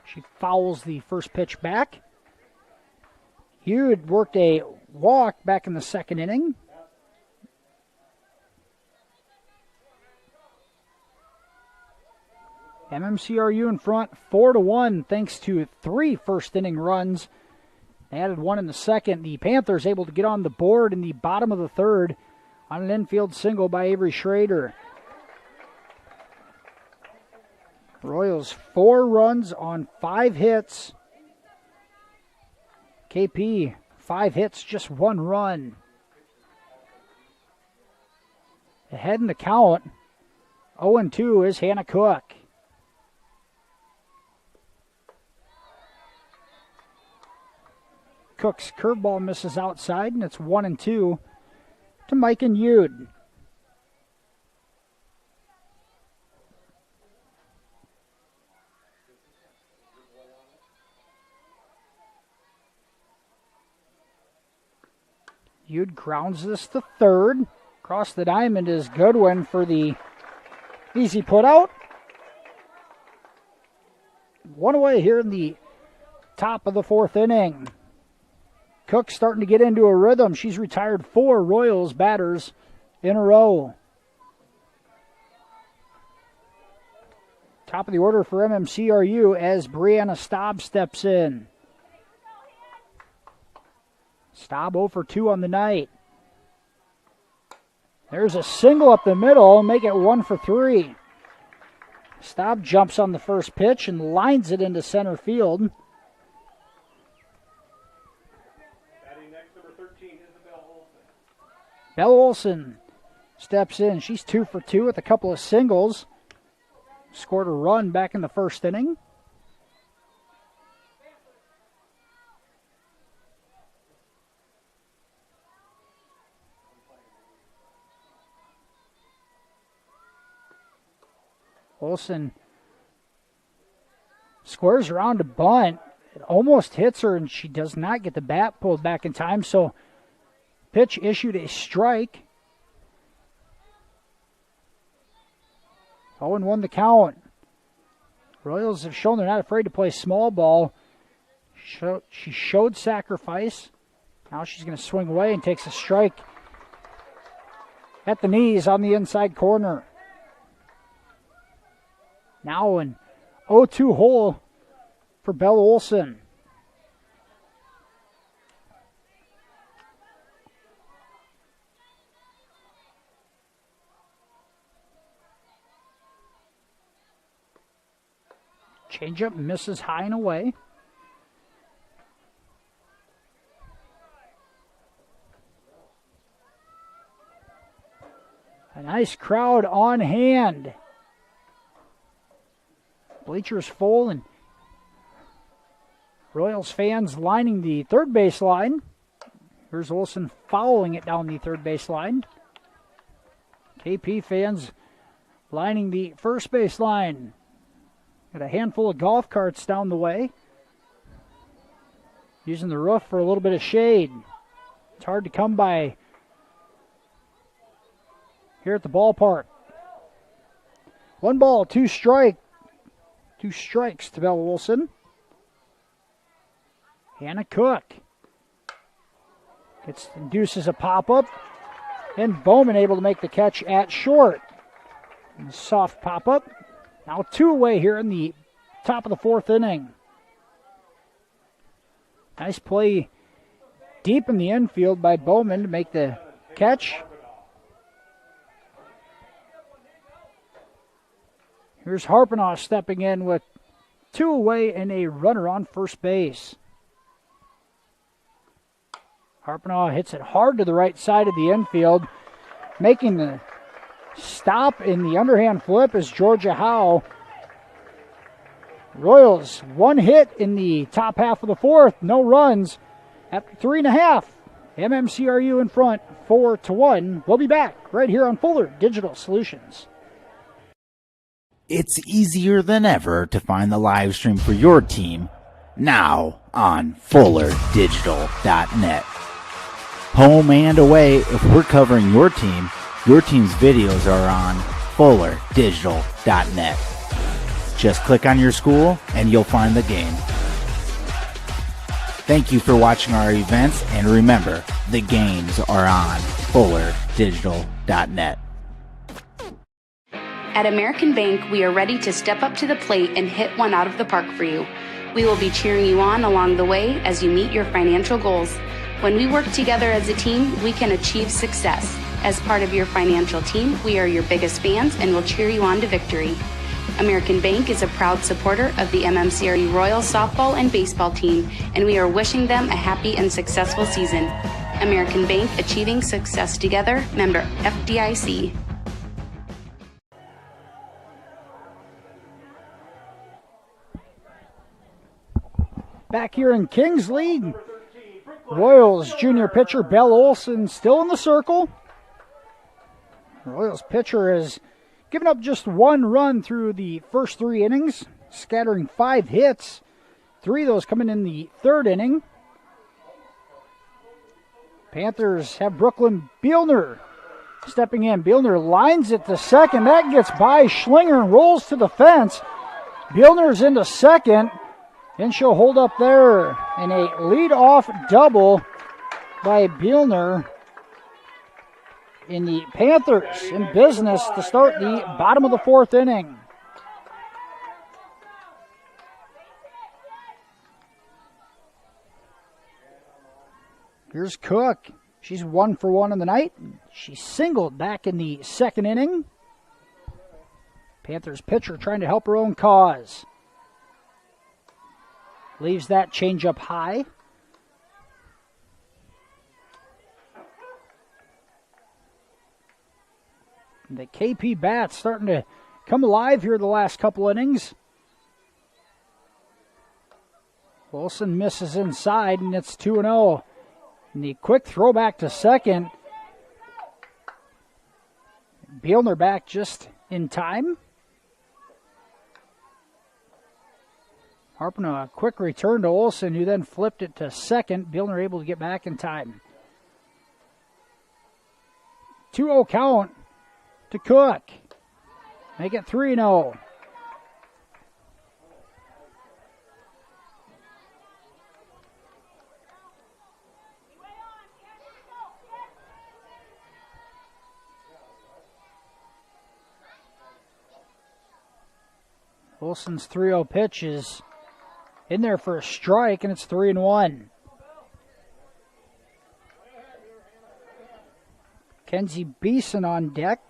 She fouls the first pitch back. Ude worked a walk back in the second inning. MMCRU in front 4-1 thanks to 3 first-inning runs. They added 1 in the second. The Panthers able to get on the board in the bottom of the third on an infield single by Avery Schrader. Royals 4 runs on 5 hits. KP 5 hits, just 1 run. Ahead in the count, 0-2 is Hannah Cook. Cook's curveball misses outside, and it's 1-2 to Mike and Ude. Ude grounds this to third. Across the diamond is Goodwin for the easy put out. 1 away here in the top of the fourth inning. Cook starting to get into a rhythm. She's retired 4 Royals batters in a row. Top of the order for MMCRU as Brianna Staub steps in. Staub 0 for 2 on the night. There's a single up the middle, make it 1 for 3. Staub jumps on the first pitch and lines it into center field. Belle Olson steps in. She's 2 for 2 with a couple of singles. Scored a run back in the first inning. Olson squares around to bunt. It almost hits her, and she does not get the bat pulled back in time, so pitch issued a strike. 0-1 the count. Royals have shown they're not afraid to play small ball. She showed sacrifice. Now she's going to swing away and takes a strike at the knees on the inside corner. Now an 0-2 hole for Belle Olson. Changeup misses high and away. A nice crowd on hand Bleachers full and Royals fans lining the third base line. Here's Olsen following it down the third base line. KP fans lining the first base line. Got a handful of golf carts down the way. Using the roof for a little bit of shade. It's hard to come by here at the ballpark. 1 ball, 2 strikes to Bella Wilson. Hannah Cook induces a pop-up, and Bowman able to make the catch at short. And soft pop-up. Now 2 away here in the top of the 4th inning. Nice play deep in the infield by Bowman to make the catch. Here's Harpenoff stepping in with 2 away and a runner on first base. Harpenoff hits it hard to the right side of the infield. Making the stop in the underhand flip is Georgia Howe. Royals 1 hit in the top half of the 4th. No runs after 3.5. MMCRU in front 4-1. We'll be back right here on Fuller Digital Solutions. It's easier than ever to find the live stream for your team now on FullerDigital.net. Home and away, if we're covering your team's videos are on FullerDigital.net. Just click on your school and you'll find the game. Thank you for watching our events, and remember, the games are on FullerDigital.net. At American Bank, we are ready to step up to the plate and hit one out of the park for you. We will be cheering you on along the way as you meet your financial goals. When we work together as a team, we can achieve success. As part of your financial team, we are your biggest fans and will cheer you on to victory. American Bank is a proud supporter of the MMCRU Royals softball and baseball team, and we are wishing them a happy and successful season. American Bank, achieving success together, member FDIC. Back here in Kingsley, Royals junior pitcher Belle Olsen still in the circle. Royals pitcher has given up just 1 run through the first 3 innings, scattering 5 hits. 3 of those coming in the 3rd inning. Panthers have Brooklyn Bielner stepping in. Bielner lines it to second. That gets by Schlinger and rolls to the fence. Bielner's into second. And she'll hold up there in a lead-off double by Bielner. In the Panthers in business to start the bottom of the 4th inning. Here's Cook. She's 1 for 1 in the night. She singled back in the 2nd inning. Panthers pitcher trying to help her own cause. Leaves that changeup high. The KP bats starting to come alive here the last couple innings. Wilson misses inside, and it's 2-0. And the quick throw back to second. Bielner back just in time. Harping a quick return to Olsen, who then flipped it to second. Bielner able to get back in time. 2-0 count to Cook. Make it 3-0. Olsen's 3-0 pitch is in there for a strike, and it's 3-1. Kenzie Beeson on deck.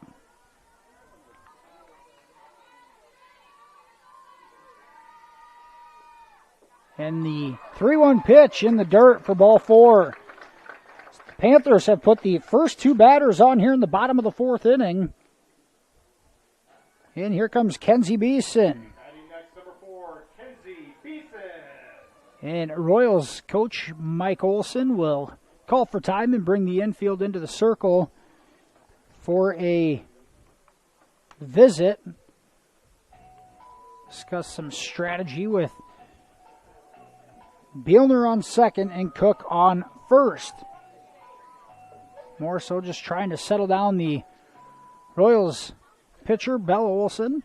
And the 3-1 pitch in the dirt for ball 4. The Panthers have put the first 2 batters on here in the bottom of the 4th inning. And here comes Kenzie Beeson. And Royals coach Mike Olson will call for time and bring the infield into the circle for a visit. Discuss some strategy with Bielner on second and Cook on first. More so just trying to settle down the Royals pitcher, Bella Olson.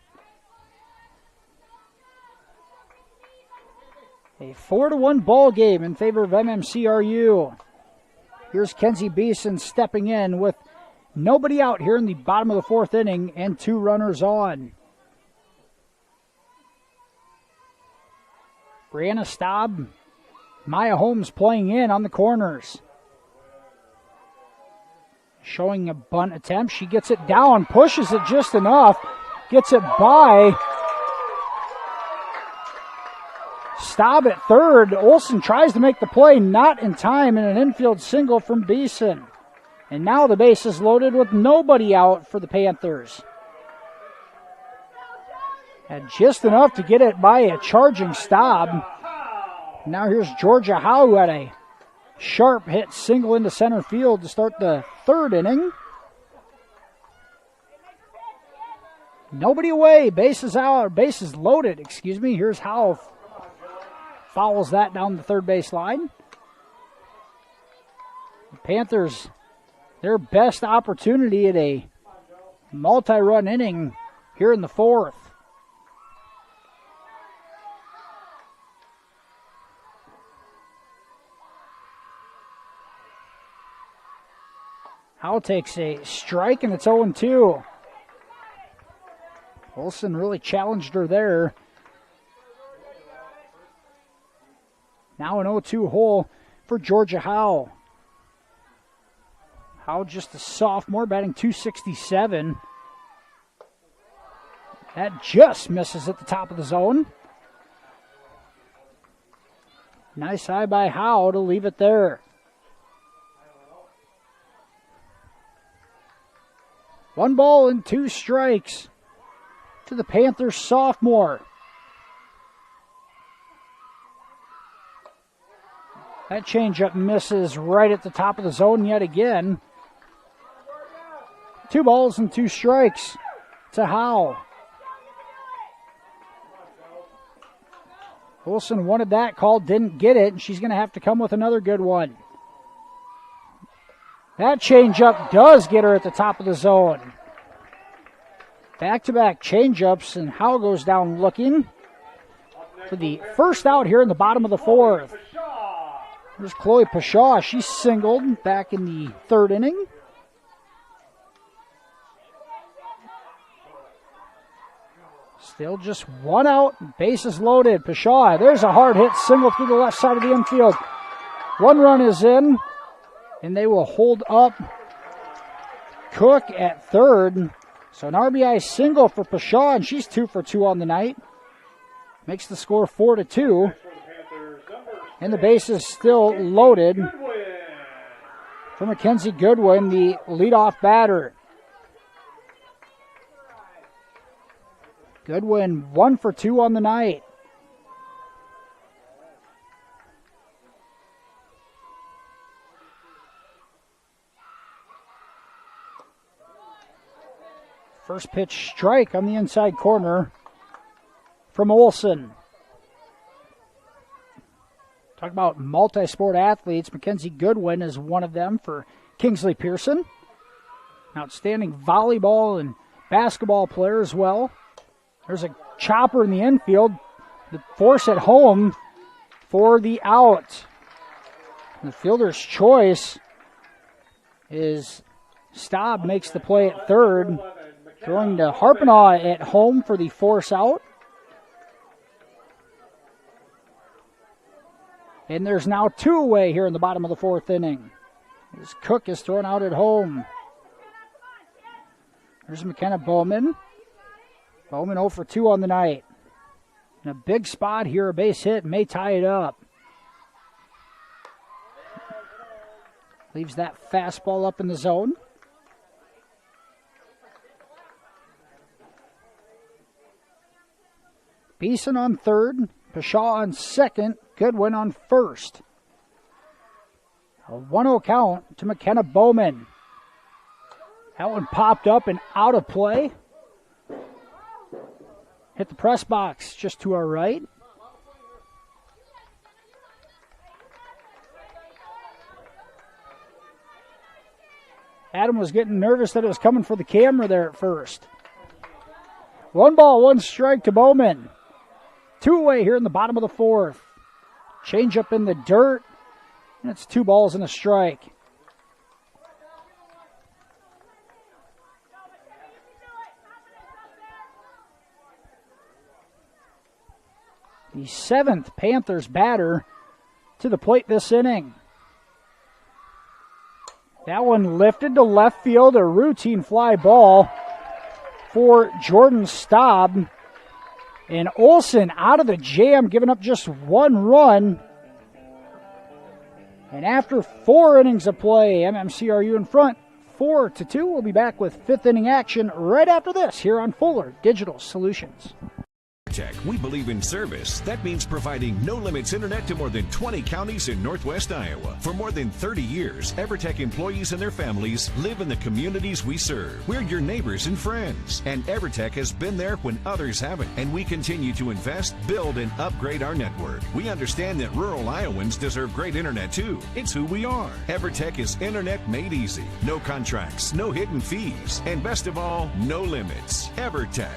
A 4-1 ball game in favor of MMCRU. Here's Kenzie Beeson stepping in with nobody out here in the bottom of the fourth inning and 2 runners on. Brianna Staub, Maya Holmes playing in on the corners. Showing a bunt attempt. She gets it down, pushes it just enough, gets it by. Staub at third. Olson tries to make the play, not in time, and an infield single from Beeson. And now the base is loaded with nobody out for the Panthers. Had just enough to get it by a charging Staub. Now here's Georgia Howe, who had a sharp hit single into center field to start the third inning. Nobody away. Bases out. Bases loaded. Excuse me. Here's Howe. Fouls that down the third base line. The Panthers, their best opportunity at a multi-run inning here in the fourth. Howe takes a strike, and it's 0-2. Olson really challenged her there. Now an 0-2 hole for Georgia Howe. Howe just a sophomore, batting .267. That just misses at the top of the zone. Nice eye by Howe to leave it there. 1 ball and 2 strikes to the Panthers sophomore. That changeup misses right at the top of the zone yet again. 2 balls and 2 strikes to Howe. Olson wanted that call, didn't get it, and she's going to have to come with another good one. That changeup does get her at the top of the zone. Back-to-back changeups, and Howe goes down looking for the first out here in the bottom of the fourth. There's Chloe Pashaw. She singled back in the third inning. Still just 1 out, bases loaded. Pashaw, there's a hard hit single through the left side of the infield. 1 run is in, and they will hold up Cook at third. So an RBI single for Pashaw, and she's 2 for 2 on the night. Makes the score 4-2. And the base is still loaded for Mackenzie Goodwin, the leadoff batter. Goodwin 1 for 2 on the night. First pitch strike on the inside corner from Olson. Talk about multi-sport athletes. Mackenzie Goodwin is one of them for Kingsley-Pierson. Outstanding volleyball and basketball player as well. There's a chopper in the infield. The force at home for the out. The fielder's choice is Staub makes the play at third. Throwing to Harpenaugh at home for the force out. And there's now 2 away here in the bottom of the fourth inning. As Cook is thrown out at home. There's McKenna Bowman. Bowman 0 for 2 on the night. In a big spot here, a base hit may tie it up. Leaves that fastball up in the zone. Beeson on third, Pashaw on second, Goodwin on first. A 1-0 count to McKenna Bowman. That one popped up and out of play. Hit the press box just to our right. Adam was getting nervous that it was coming for the camera there at first. 1 ball, 1 strike to Bowman. 2 away here in the bottom of the 4th. Change up in the dirt. And it's 2 balls and a strike. The 7th Panthers batter to the plate this inning. That one lifted to left field, a routine fly ball for Jordan Staub. And Olsen out of the jam, giving up just 1 run. And after 4 innings of play, MMCRU in front, 4-2. We'll be back with 5th inning action right after this here on Fuller Digital Solutions. EverTech, we believe in service. That means providing no-limits internet to more than 20 counties in Northwest Iowa. For more than 30 years, EverTech employees and their families live in the communities we serve. We're your neighbors and friends. And EverTech has been there when others haven't. And we continue to invest, build, and upgrade our network. We understand that rural Iowans deserve great internet too. It's who we are. EverTech is internet made easy. No contracts, no hidden fees, and best of all, no limits. EverTech.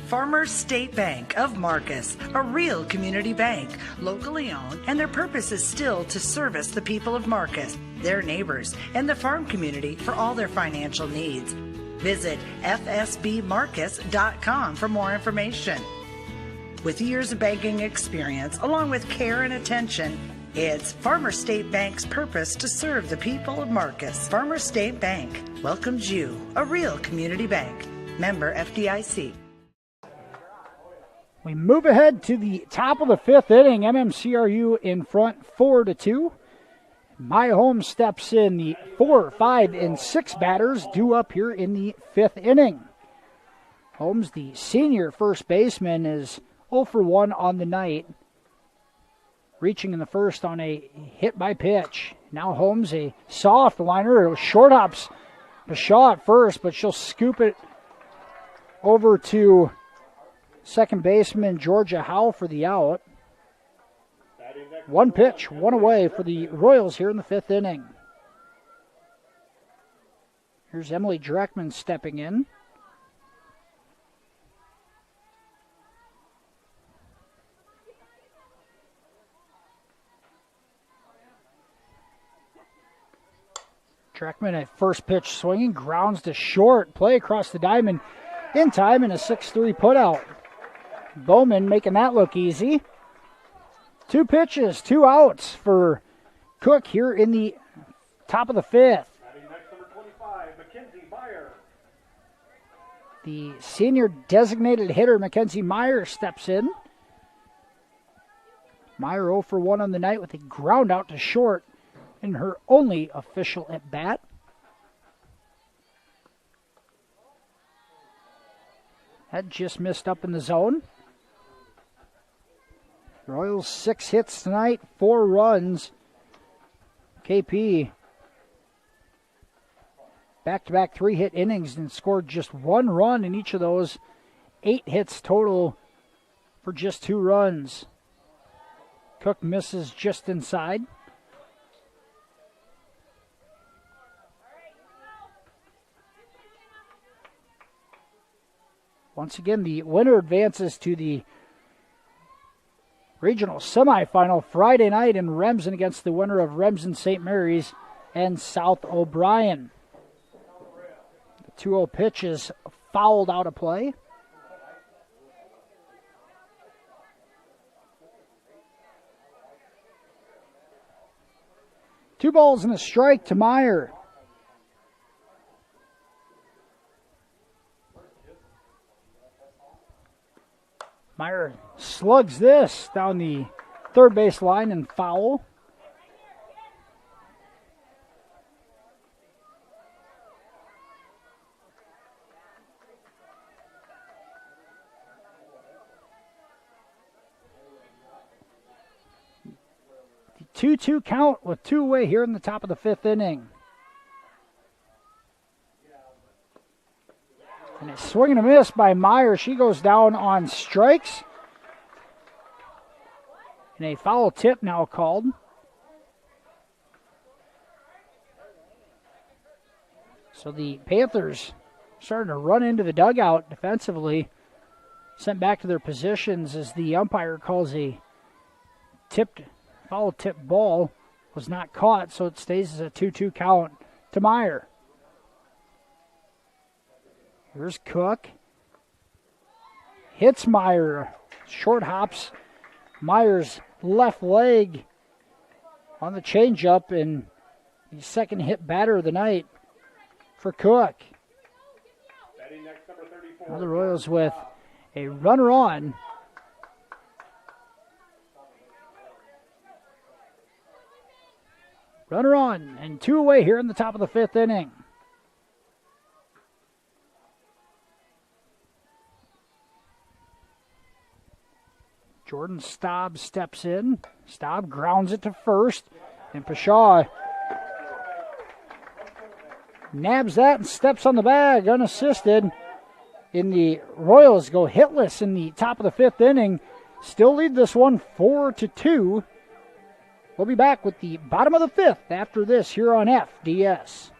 Farmers State Bank of Marcus, a real community bank, locally owned, and their purpose is still to service the people of Marcus, their neighbors, and the farm community for all their financial needs. Visit fsbmarcus.com for more information. With years of banking experience, along with care and attention, it's Farmers State Bank's purpose to serve the people of Marcus. Farmers State Bank welcomes you, a real community bank. Member FDIC. We move ahead to the top of the 5th inning. MMCRU in front 4-2. My Home steps in. The 4, 5, and 6 batters due up here in the 5th inning. Holmes, the senior first baseman, is 0 for 1 on the night. Reaching in the first on a hit by pitch. Now Holmes, a soft liner, short hops Bashaw at first, but she'll scoop it over to second baseman Georgia Howe for the out. 1 pitch, 1 away for the Royals here in the 5th inning. Here's Emily Dreckman stepping in. Dreckman at first pitch swinging, grounds to short, play across the diamond in time, and a 6-3 putout. Bowman making that look easy. 2 pitches, 2 outs for Cook here in the top of the 5th. Next, number 25, Mackenzie Meyer. The senior designated hitter, Mackenzie Meyer, steps in. Meyer 0 for 1 on the night with a ground out to short in her only official at bat. That just missed up in the zone. Royals 6 hits tonight, 4 runs. KP back-to-back 3-hit innings and scored just 1 run in each of those. 8 hits total for just 2 runs. Cook misses just inside. Once again, the winner advances to the regional semifinal Friday night in Remsen against the winner of Remsen St. Mary's and South O'Brien. The 2-0 pitch is fouled out of play. Two balls and a strike to Meyer. Meyer slugs this down the third base line and foul. 2-2 count with 2 away here in the top of the 5th inning. And a swing and a miss by Meyer. She goes down on strikes. And a foul tip now called. So the Panthers starting to run into the dugout defensively. Sent back to their positions as the umpire calls a foul tip ball. Was not caught, so it stays as a 2-2 count to Meyer. Here's Cook. Hits Meyer. Short hops Meyer's left leg on the changeup, and the second hit batter of the night for Cook. Now the Royals with a runner on. Runner on and 2 away here in the top of the 5th inning. Jordan Staub steps in. Staub grounds it to first. And Pashaw nabs that and steps on the bag unassisted. And the Royals go hitless in the top of the 5th inning. Still lead this one 4-2. We'll be back with the bottom of the 5th after this here on FDS.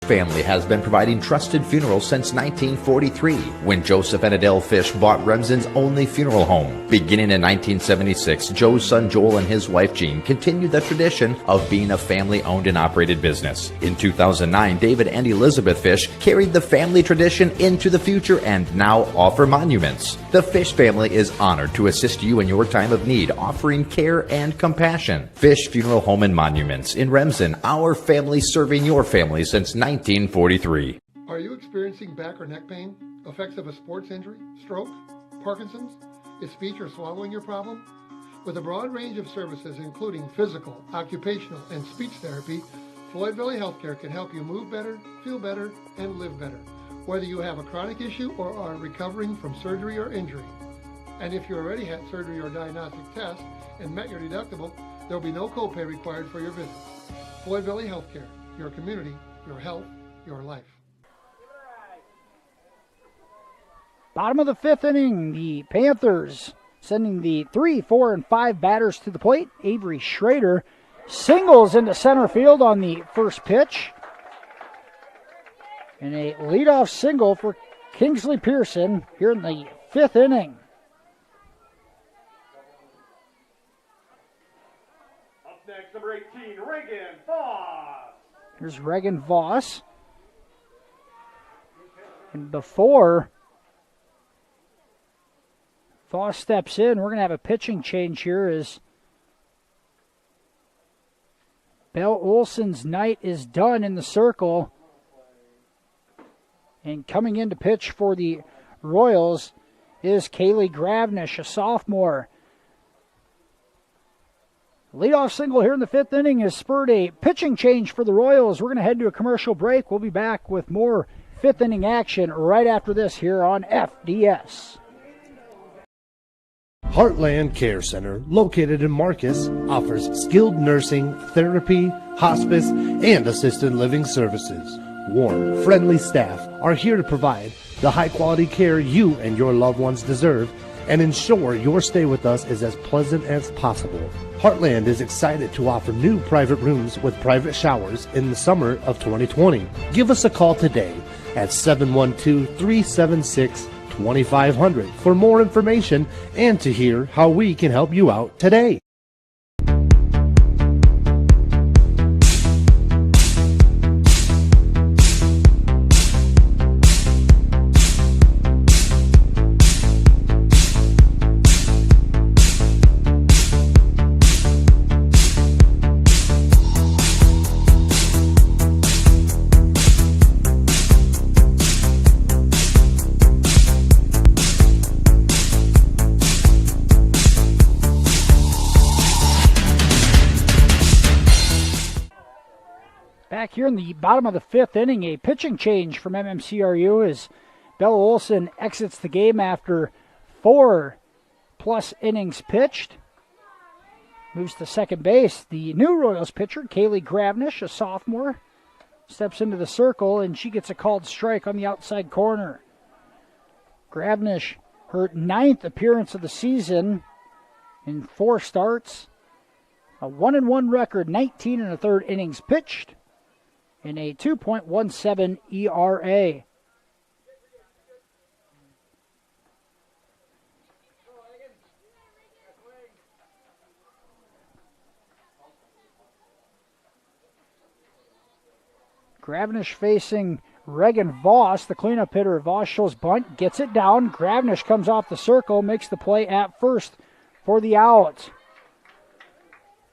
Family has been providing trusted funerals since 1943, when Joseph and Adele Fish bought Remsen's only funeral home. Beginning in 1976, Joe's son Joel and his wife Jean continued the tradition of being a family-owned and operated business. In 2009, David and Elizabeth Fish carried the family tradition into the future and now offer monuments. The Fish family is honored to assist you in your time of need, offering care and compassion. Fish Funeral Home and Monuments in Remsen, our family serving your family since 1943. Are you experiencing back or neck pain, effects of a sports injury, stroke, Parkinson's? Is speech or swallowing your problem? With a broad range of services including physical, occupational, and speech therapy, Floyd Valley Healthcare can help you move better, feel better, and live better, whether you have a chronic issue or are recovering from surgery or injury. And if you already had surgery or diagnostic tests and met your deductible, there will be no copay required for your visit. Floyd Valley Healthcare, your community, your health, your life. Bottom of the 5th inning, the Panthers sending the 3, 4, and 5 batters to the plate. Avery Schrader singles into center field on the first pitch. And a leadoff single for Kingsley-Pierson here in the 5th inning. Up next, number 18, Reagan Voss. Here's Reagan Voss. And before Voss steps in, we're going to have a pitching change here as Belle Olson's night is done in the circle. And coming in to pitch for the Royals is Kaylee Gravnish, a sophomore. Leadoff single here in the 5th inning has spurred a pitching change for the Royals. We're going to head to a commercial break. We'll be back with more 5th inning action right after this here on FDS. Heartland Care Center, located in Marcus, offers skilled nursing, therapy, hospice, and assisted living services. Warm, friendly staff are here to provide the high-quality care you and your loved ones deserve and ensure your stay with us is as pleasant as possible. Heartland is excited to offer new private rooms with private showers in the summer of 2020. Give us a call today at 712-376-2500 for more information and to hear how we can help you out today. Back here in the bottom of the 5th inning, a pitching change from MMCRU as Bella Olson exits the game after 4+ innings pitched. Moves to second base. The new Royals pitcher, Kaylee Gravnish, a sophomore, steps into the circle, and she gets a called strike on the outside corner. Gravnish, her 9th appearance of the season in 4 starts. A 1-1 record, 19 1/3 innings pitched, and a 2.17 ERA. Gravnish facing Reagan Voss, the cleanup hitter. Voss shows bunt, gets it down. Gravnish comes off the circle, makes the play at first for the out.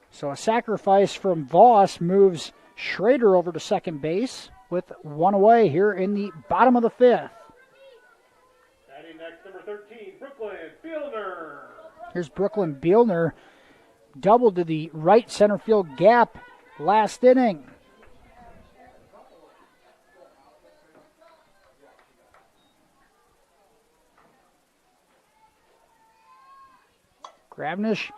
So a sacrifice from Voss moves Schrader over to second base with 1 away here in the bottom of the 5th. Batting next, number 13, Brooklyn Bielner. Here's Brooklyn Bielner, doubled to the right center field gap last inning. Gravnish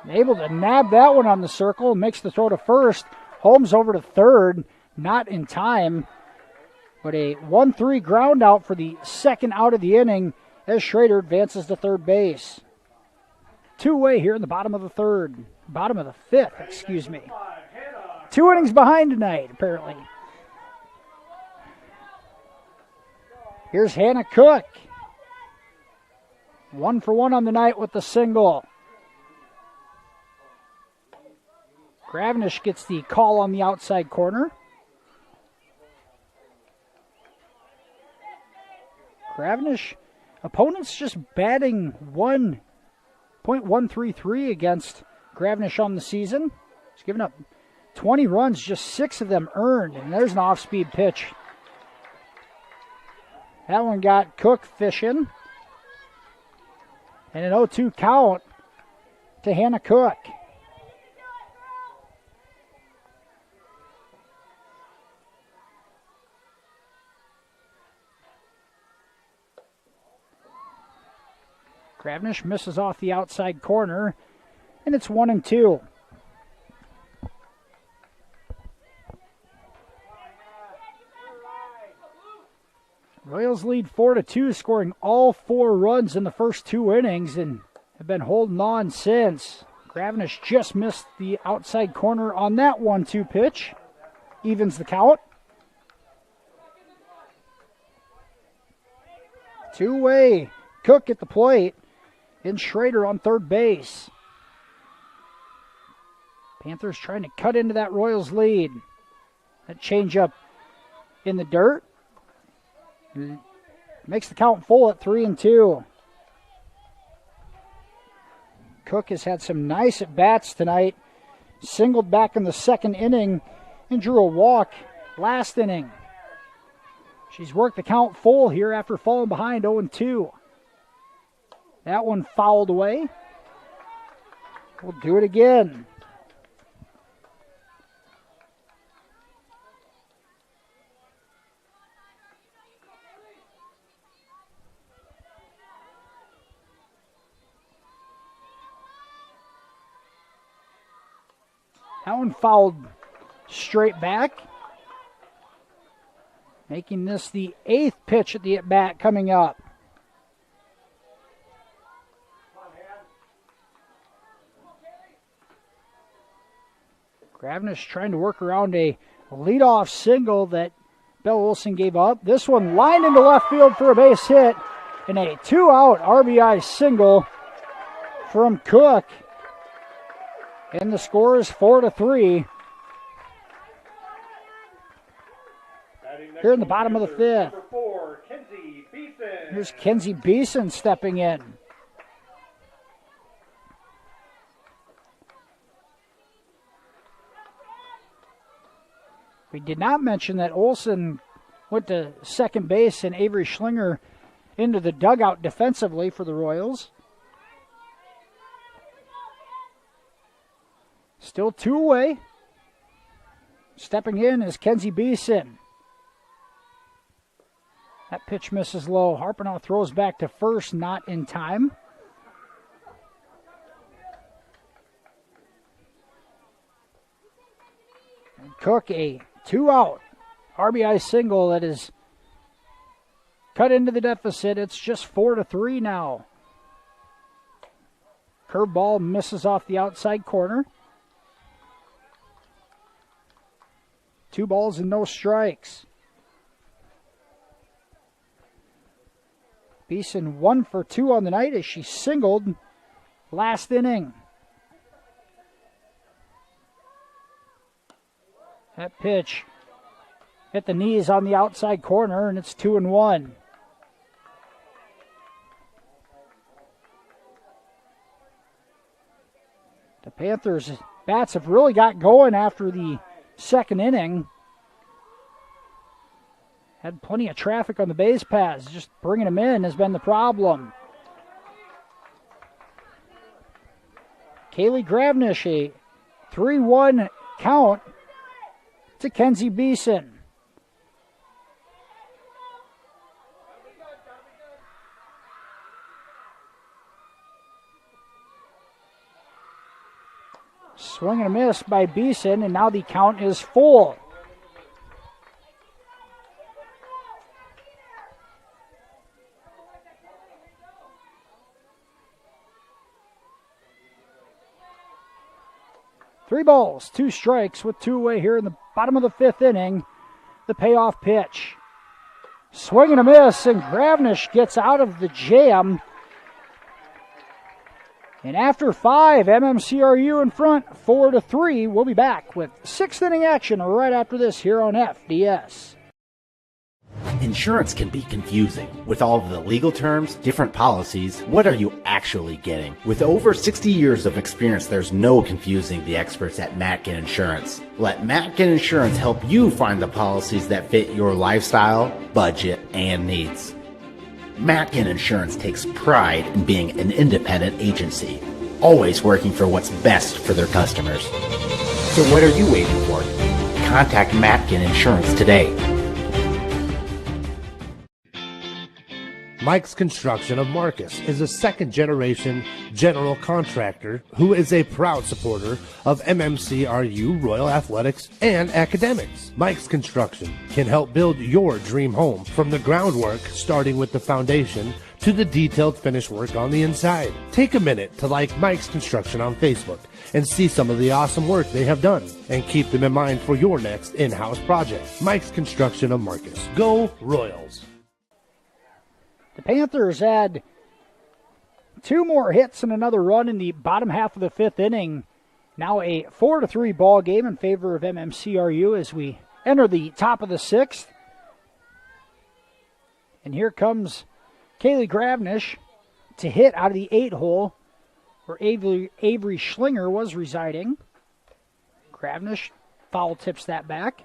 able to nab that one on the circle, makes the throw to first. Holmes over to third, not in time, but a 1-3 ground out for the second out of the inning as Schrader advances to third base. 2 away here in the bottom of the 5th, excuse me. 2 innings behind tonight, apparently. Here's Hannah Cook. 1 for 1 on the night with the single. Gravnish gets the call on the outside corner. Gravnish, opponents just batting 1.133 against Gravnish on the season. He's given up 20 runs, just 6 of them earned, and there's an off-speed pitch. That one got Cook fishing. And an 0-2 count to Hannah Cook. Gravnish misses off the outside corner, and it's 1-2. Royals lead 4-2, scoring all 4 runs in the first 2 innings and have been holding on since. Gravnish just missed the outside corner on that 1-2 pitch. Evens the count. 2 away. Cook at the plate. And Schrader on third base. Panthers trying to cut into that Royals lead. That changeup in the dirt. Makes the count full at 3-2. Cook has had some nice at-bats tonight. Singled back in the 2nd inning and drew a walk last inning. She's worked the count full here after falling behind 0-2. That one fouled away. We'll do it again. That one fouled straight back. Making this the 8th pitch at the at-bat coming up. Gravnish trying to work around a leadoff single that Belle Olson gave up. This one lined into left field for a base hit and a 2-out RBI single from Cook. And the score is 4-3. Here in the bottom of the 5th. Here's Kenzie Beeson stepping in. We did not mention that Olson went to second base and Avery Schlinger into the dugout defensively for the Royals. Still 2 away. Stepping in is Kenzie Beeson. That pitch misses low. Harpenow throws back to first, not in time. Cook a 2-out RBI single that is cut into the deficit. It's just 4-3 now. Curveball misses off the outside corner. 2 balls and no strikes. Beeson 1 for 2 on the night as she singled last inning. That pitch hit the knees on the outside corner, and it's 2-1. The Panthers' bats have really got going after the second inning. Had plenty of traffic on the base paths. Just bringing them in has been the problem. Kaylee Gravnish, a 3-1 count to Kenzie Beeson. Swing and a miss by Beeson, and now the count is full. Three balls, 2 strikes with 2 away here in the bottom of the 5th inning. The payoff pitch. Swing and a miss, and Gravnish gets out of the jam. And after 5, MMCRU in front, 4-3. We'll be back with 6th inning action right after this here on FDS. Insurance can be confusing. With all of the legal terms, different policies, what are you actually getting? With over 60 years of experience, there's no confusing the experts at Matkin Insurance. Let Matkin Insurance help you find the policies that fit your lifestyle, budget, and needs. Matkin Insurance takes pride in being an independent agency, always working for what's best for their customers. So what are you waiting for? Contact Matkin Insurance today. Mike's Construction of Marcus is a second-generation general contractor who is a proud supporter of MMCRU, Royal Athletics, and academics. Mike's Construction can help build your dream home from the groundwork, starting with the foundation, to the detailed finish work on the inside. Take a minute to like Mike's Construction on Facebook and see some of the awesome work they have done, and keep them in mind for your next in-house project. Mike's Construction of Marcus. Go Royals! The Panthers had 2 more hits and another run in the bottom half of the 5th inning. Now a 4-3 ball game in favor of MMCRU as we enter the top of the 6th. And here comes Kaylee Gravnish to hit out of the 8-hole where Avery Schlinger was residing. Gravnish foul tips that back.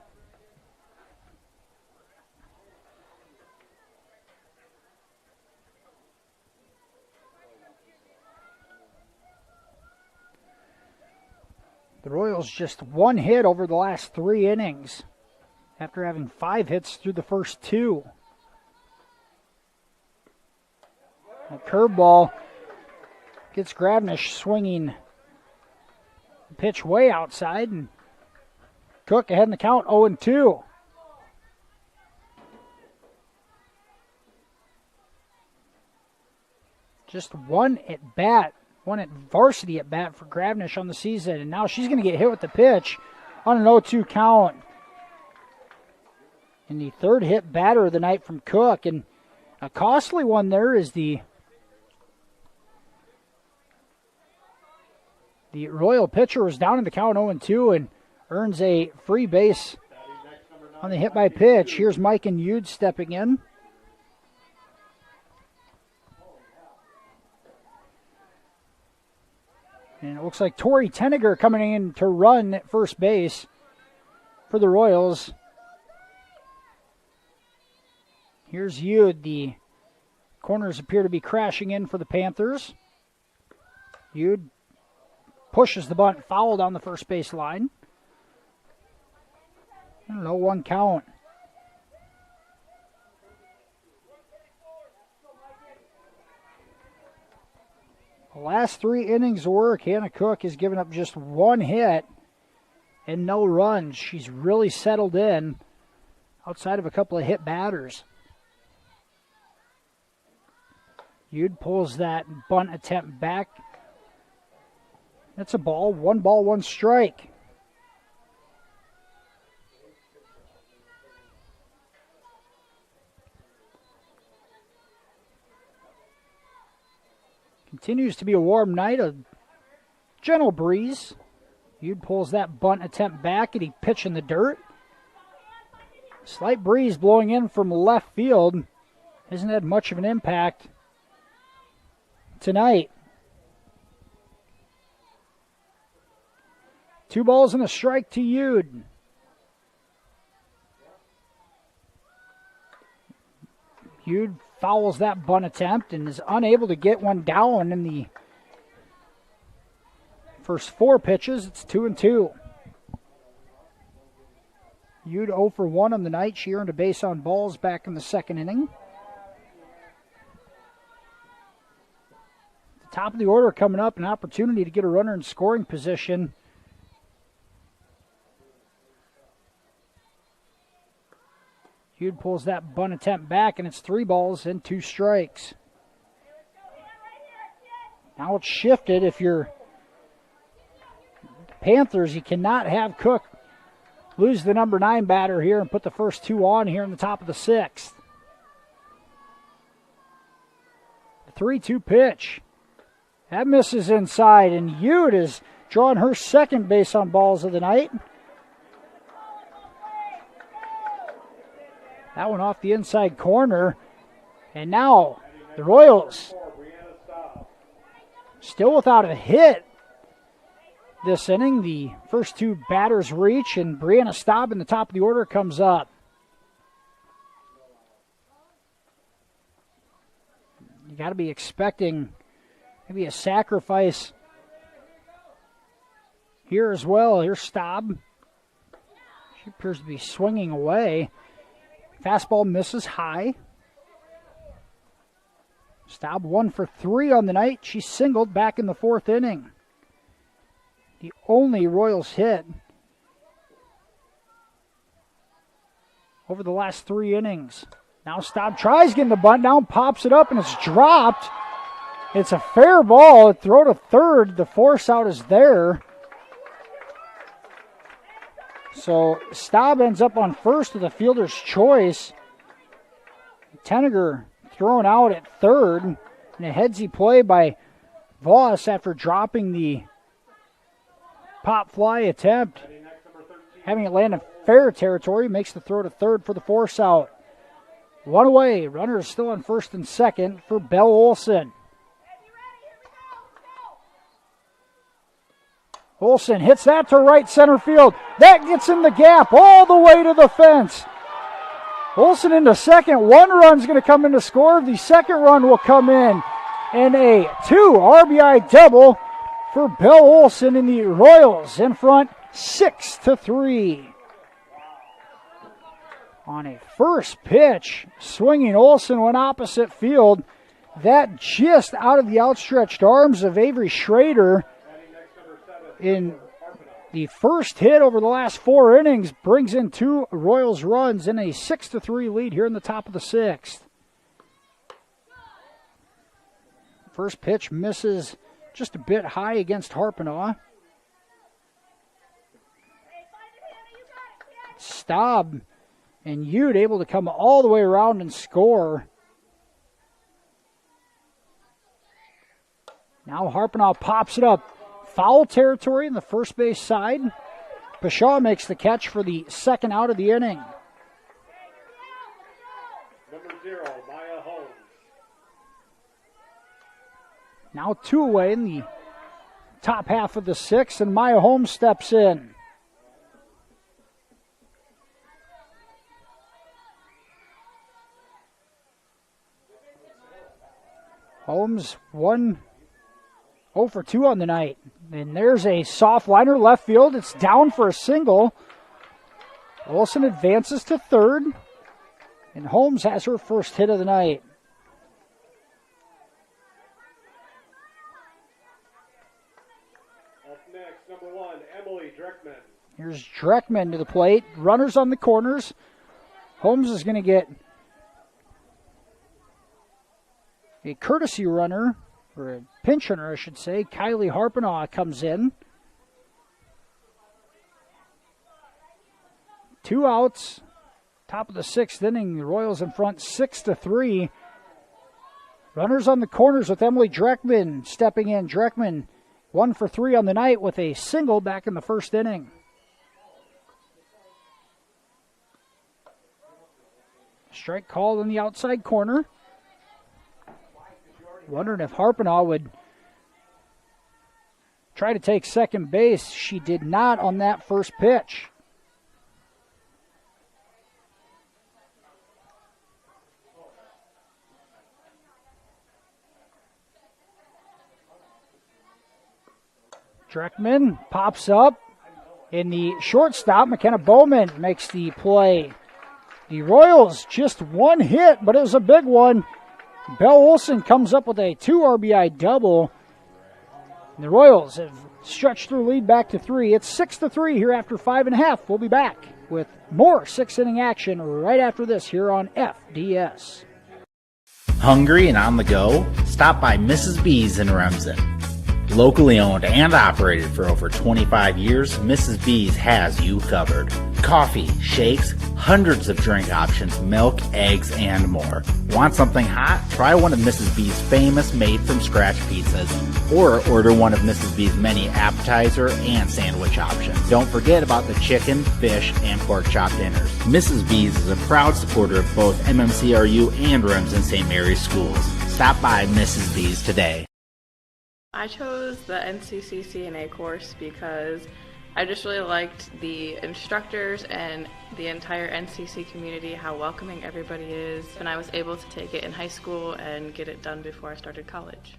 The Royals just 1 hit over the last 3 innings after having 5 hits through the first 2. A curveball gets Gravnish swinging the pitch way outside, and Cook ahead in the count 0-2. Just 1 at bat. 1 at varsity at bat for Gravnish on the season, and now she's going to get hit with the pitch on an 0-2 count. And the 3rd hit batter of the night from Cook, and a costly one there is the Royal pitcher was down in the count 0-2 and earns a free base on the hit by pitch. Here's Mike and Yude stepping in. And it looks like Tori Tenniger coming in to run at first base for the Royals. Here's Yude. The corners appear to be crashing in for the Panthers. Yude pushes the bunt foul down the first base line. 0-1 count. The last 3 innings of work, Hannah Cook has given up just 1 hit and no runs. She's really settled in outside of a couple of hit batters. Yude pulls that bunt attempt back. That's a ball, 1 strike. Continues to be a warm night, a gentle breeze. Yude pulls that bunt attempt back, and he pitch in the dirt. Slight breeze blowing in from left field. Hasn't had much of an impact tonight. 2 balls and a strike to Yude. Yude fouls that bunt attempt and is unable to get one down in the first 4 pitches. It's 2-2. Yude 0 for 1 on the night. She earned a base on balls back in the second inning. The top of the order coming up, an opportunity to get a runner in scoring position. Yude pulls that bunt attempt back, and it's 3 balls and 2 strikes. Now it's shifted. If you're Panthers, you cannot have Cook lose the number 9 batter here and put the first 2 on here in the top of the 6th. The 3-2 pitch. That misses inside, and Yude is drawing her second base on balls of the night. That one off the inside corner. And now the Royals still without a hit this inning. The first 2 batters reach, and Brianna Staub in the top of the order comes up. You got to be expecting maybe a sacrifice here as well. Here's Staub. She appears to be swinging away. Fastball misses high. Staub 1 for 3 on the night. She singled back in the 4th inning. The only Royals hit over the last 3 innings. Now Staub tries getting the bunt down, pops it up, and it's dropped. It's a fair ball. Throw to third. The force out is there. So Staub ends up on first with a fielder's choice. Tenniger thrown out at third. And a headsy play by Voss after dropping the pop fly attempt. Having it land in fair territory, makes the throw to third for the force out. 1 away. Runner is still on first and second for Belle Olson. Olson hits that to right center field. That gets in the gap all the way to the fence. Olson into second. 1 run's going to come in to score. The second run will come in. And a 2 RBI double for Belle Olson, and the Royals in front 6-3. On a first pitch, swinging Olson went opposite field. That just out of the outstretched arms of Avery Schrader. In the first hit over the last 4 innings, brings in 2 Royals runs in a 6-3 lead here in the top of the 6th. First pitch misses just a bit high against Harpanaugh. Staub and Yude able to come all the way around and score. Now Harpanaugh pops it up. Foul territory in the first base side. Pshaw makes the catch for the second out of the inning. Number 0, Maya Holmes. Now 2 away in the top half of the 6th, and Maya Holmes steps in. Holmes 0 for 2 on the night. And there's a soft liner left field. It's down for a single. Olson advances to third. And Holmes has her first hit of the night. Up next, number 1, Emily Dreckman. Here's Dreckman to the plate. Runners on the corners. Holmes is going to get a courtesy runner, or a pinch runner, I should say. Kylie Harpenaugh comes in. 2 outs. Top of the 6th inning. The Royals in front 6-3. Runners on the corners with Emily Dreckman stepping in. Dreckman 1 for 3 on the night with a single back in the 1st inning. Strike called in the outside corner. Wondering if Harpenaugh would try to take second base. She did not on that first pitch. Dreckman pops up in the shortstop. McKenna Bowman makes the play. The Royals just 1 hit, but it was a big one. Belle Olson comes up with a 2 RBI double. And the Royals have stretched their lead back to 3. It's 6-3 here after 5.5. We'll be back with more 6th inning action right after this here on FDS. Hungry and on the go? Stop by Mrs. B's in Remsen. Locally owned and operated for over 25 years, Mrs. B's has you covered. Coffee, shakes, hundreds of drink options, milk, eggs, and more. Want something hot? Try one of Mrs. B's famous made-from-scratch pizzas, or order one of Mrs. B's many appetizer and sandwich options. Don't forget about the chicken, fish, and pork chop dinners. Mrs. B's is a proud supporter of both MMCRU and Remsen St. Mary's schools. Stop by Mrs. B's today. I chose the NCCCNA course because I just really liked the instructors and the entire NCC community, how welcoming everybody is, and I was able to take it in high school and get it done before I started college.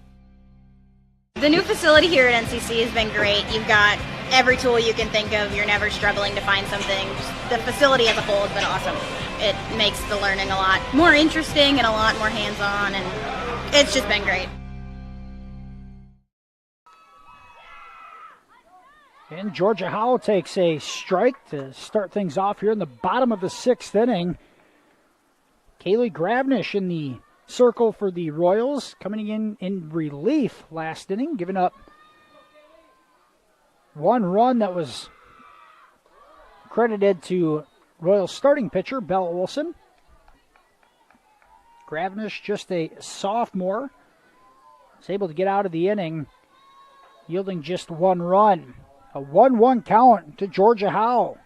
The new facility here at NCC has been great. You've got every tool you can think of. You're never struggling to find something. Just the facility as a whole has been awesome. It makes the learning a lot more interesting and a lot more hands-on, and it's just been great. And Georgia Howe takes a strike to start things off here in the bottom of the 6th inning. Kaylee Gravnish in the circle for the Royals, coming in relief last inning, giving up 1 run that was credited to Royals starting pitcher Belle Olson. Gravnish, just a sophomore, was able to get out of the inning, yielding just 1 run. A 1-1 count to Georgia Howe.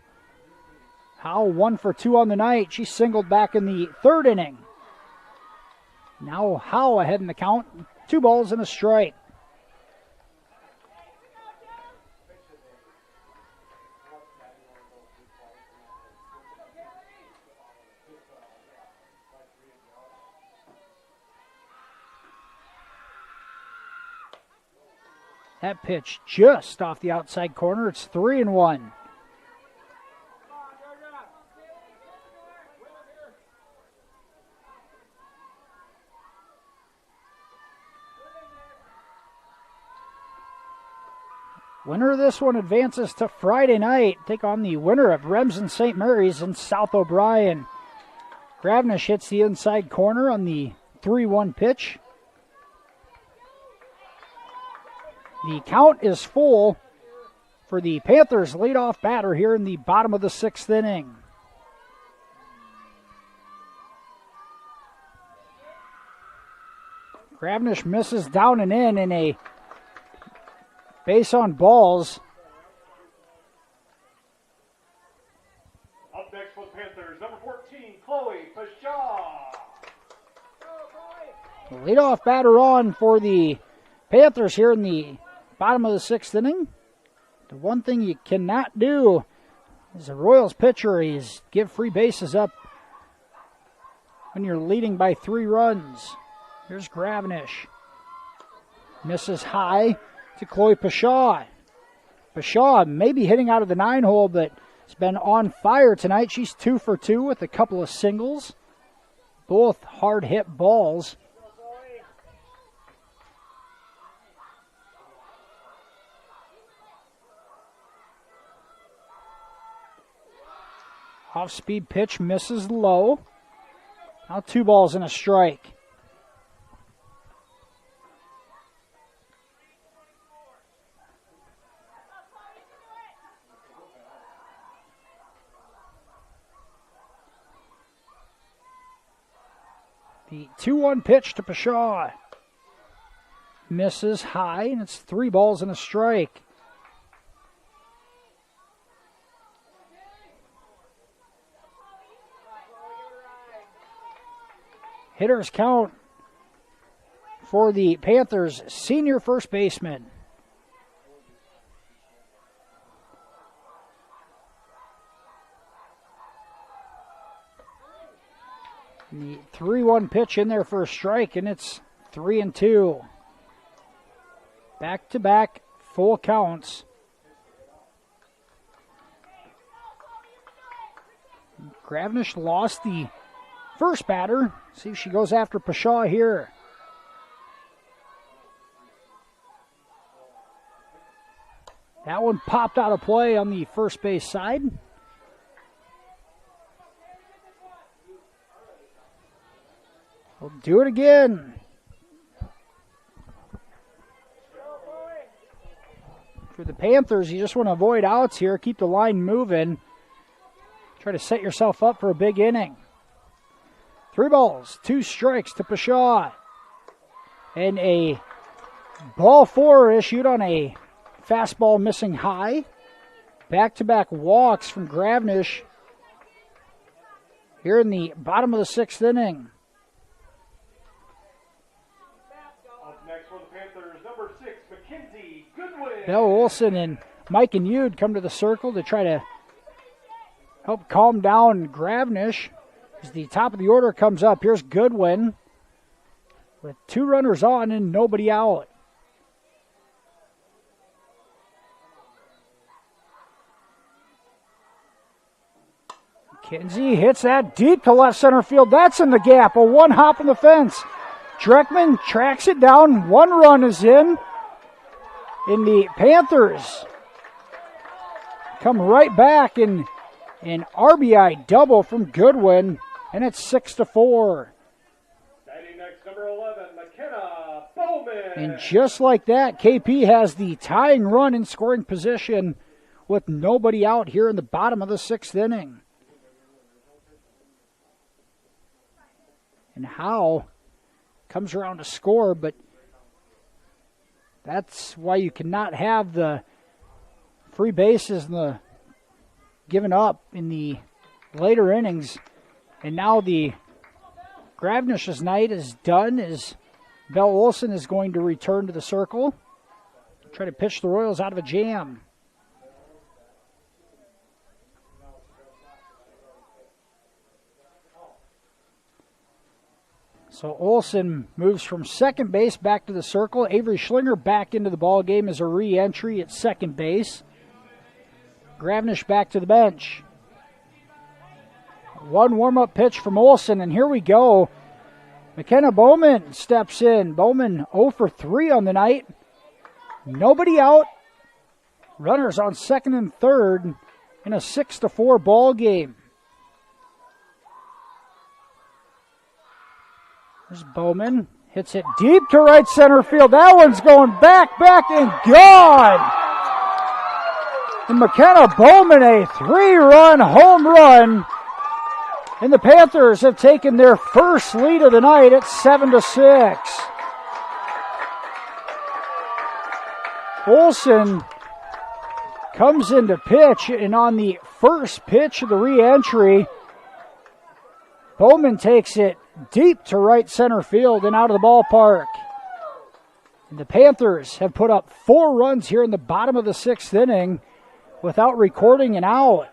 Howe 1 for 2 on the night. She singled back in the 3rd inning. Now Howe ahead in the count. 2 balls and a strike. That pitch just off the outside corner. It's 3-1. Winner of this one advances to Friday night. Take on the winner of Remsen St. Mary's in South O'Brien. Gravnish hits the inside corner on the 3-1 pitch. The count is full for the Panthers' leadoff batter here in the bottom of the 6th inning. Gravnish misses down and in a base on balls. Up next for the Panthers, number 14, Chloe Pashaw. The leadoff batter on for the Panthers here in the bottom of the 6th inning. The one thing you cannot do as a Royals pitcher is give free bases up when you're leading by 3 runs. Here's Gravnish. Misses high to Chloe Pashaw. Pashaw may be hitting out of the 9-hole, but has been on fire tonight. She's 2 for 2 with a couple of singles. Both hard hit balls. Off-speed pitch misses low. Now 2 balls and a strike. The 2-1 pitch to Pshaw. Misses high, and it's 3 balls and a strike. Hitters count for the Panthers' senior first baseman. The 3-1 pitch in there for a strike, and it's 3-2. Back-to-back full counts. Gravnish lost the first batter. See if she goes after Pshaw here. That one popped out of play on the first base side. We'll do it again. For the Panthers, you just want to avoid outs here. Keep the line moving. Try to set yourself up for a big inning. 3 balls, 2 strikes to Pshaw. And a ball 4 issued on a fastball missing high. Back-to-back walks from Gravnish here in the bottom of the 6th inning. Bell Olson and Mike and Yude come to the circle to try to help calm down Gravnish as the top of the order comes up. Here's Goodwin with 2 runners on and nobody out. Kinsey hits that deep to left center field. That's in the gap. A 1 hop in the fence. Dreckman tracks it down. 1 run is in. And the Panthers come right back in an RBI double from Goodwin, and it's 6-4. Batting next, number 11, McKenna Bowman. And just like that, KP has the tying run in scoring position with nobody out here in the bottom of the 6th inning. And Howe comes around to score, but that's why you cannot have the free bases and the given up in the later innings. And now the Gravnish's night is done as Bell Olson is going to return to the circle. Try to pitch the Royals out of a jam. So Olson moves from second base back to the circle. Avery Schlinger back into the ball game as a re-entry at second base. Gravnish back to the bench. 1 warm-up pitch from Olson, and here we go. McKenna Bowman steps in. Bowman 0 for 3 on the night. Nobody out. Runners on second and third in a 6-4 ball game. There's Bowman. Hits it deep to right center field. That one's going back, and gone. And McKenna Bowman, a 3-run home run. And the Panthers have taken their first lead of the night at 7-6. Olson comes into pitch, and on the first pitch of the re-entry, Bowman takes it deep to right center field and out of the ballpark. And the Panthers have put up 4 runs here in the bottom of the 6th inning without recording an out.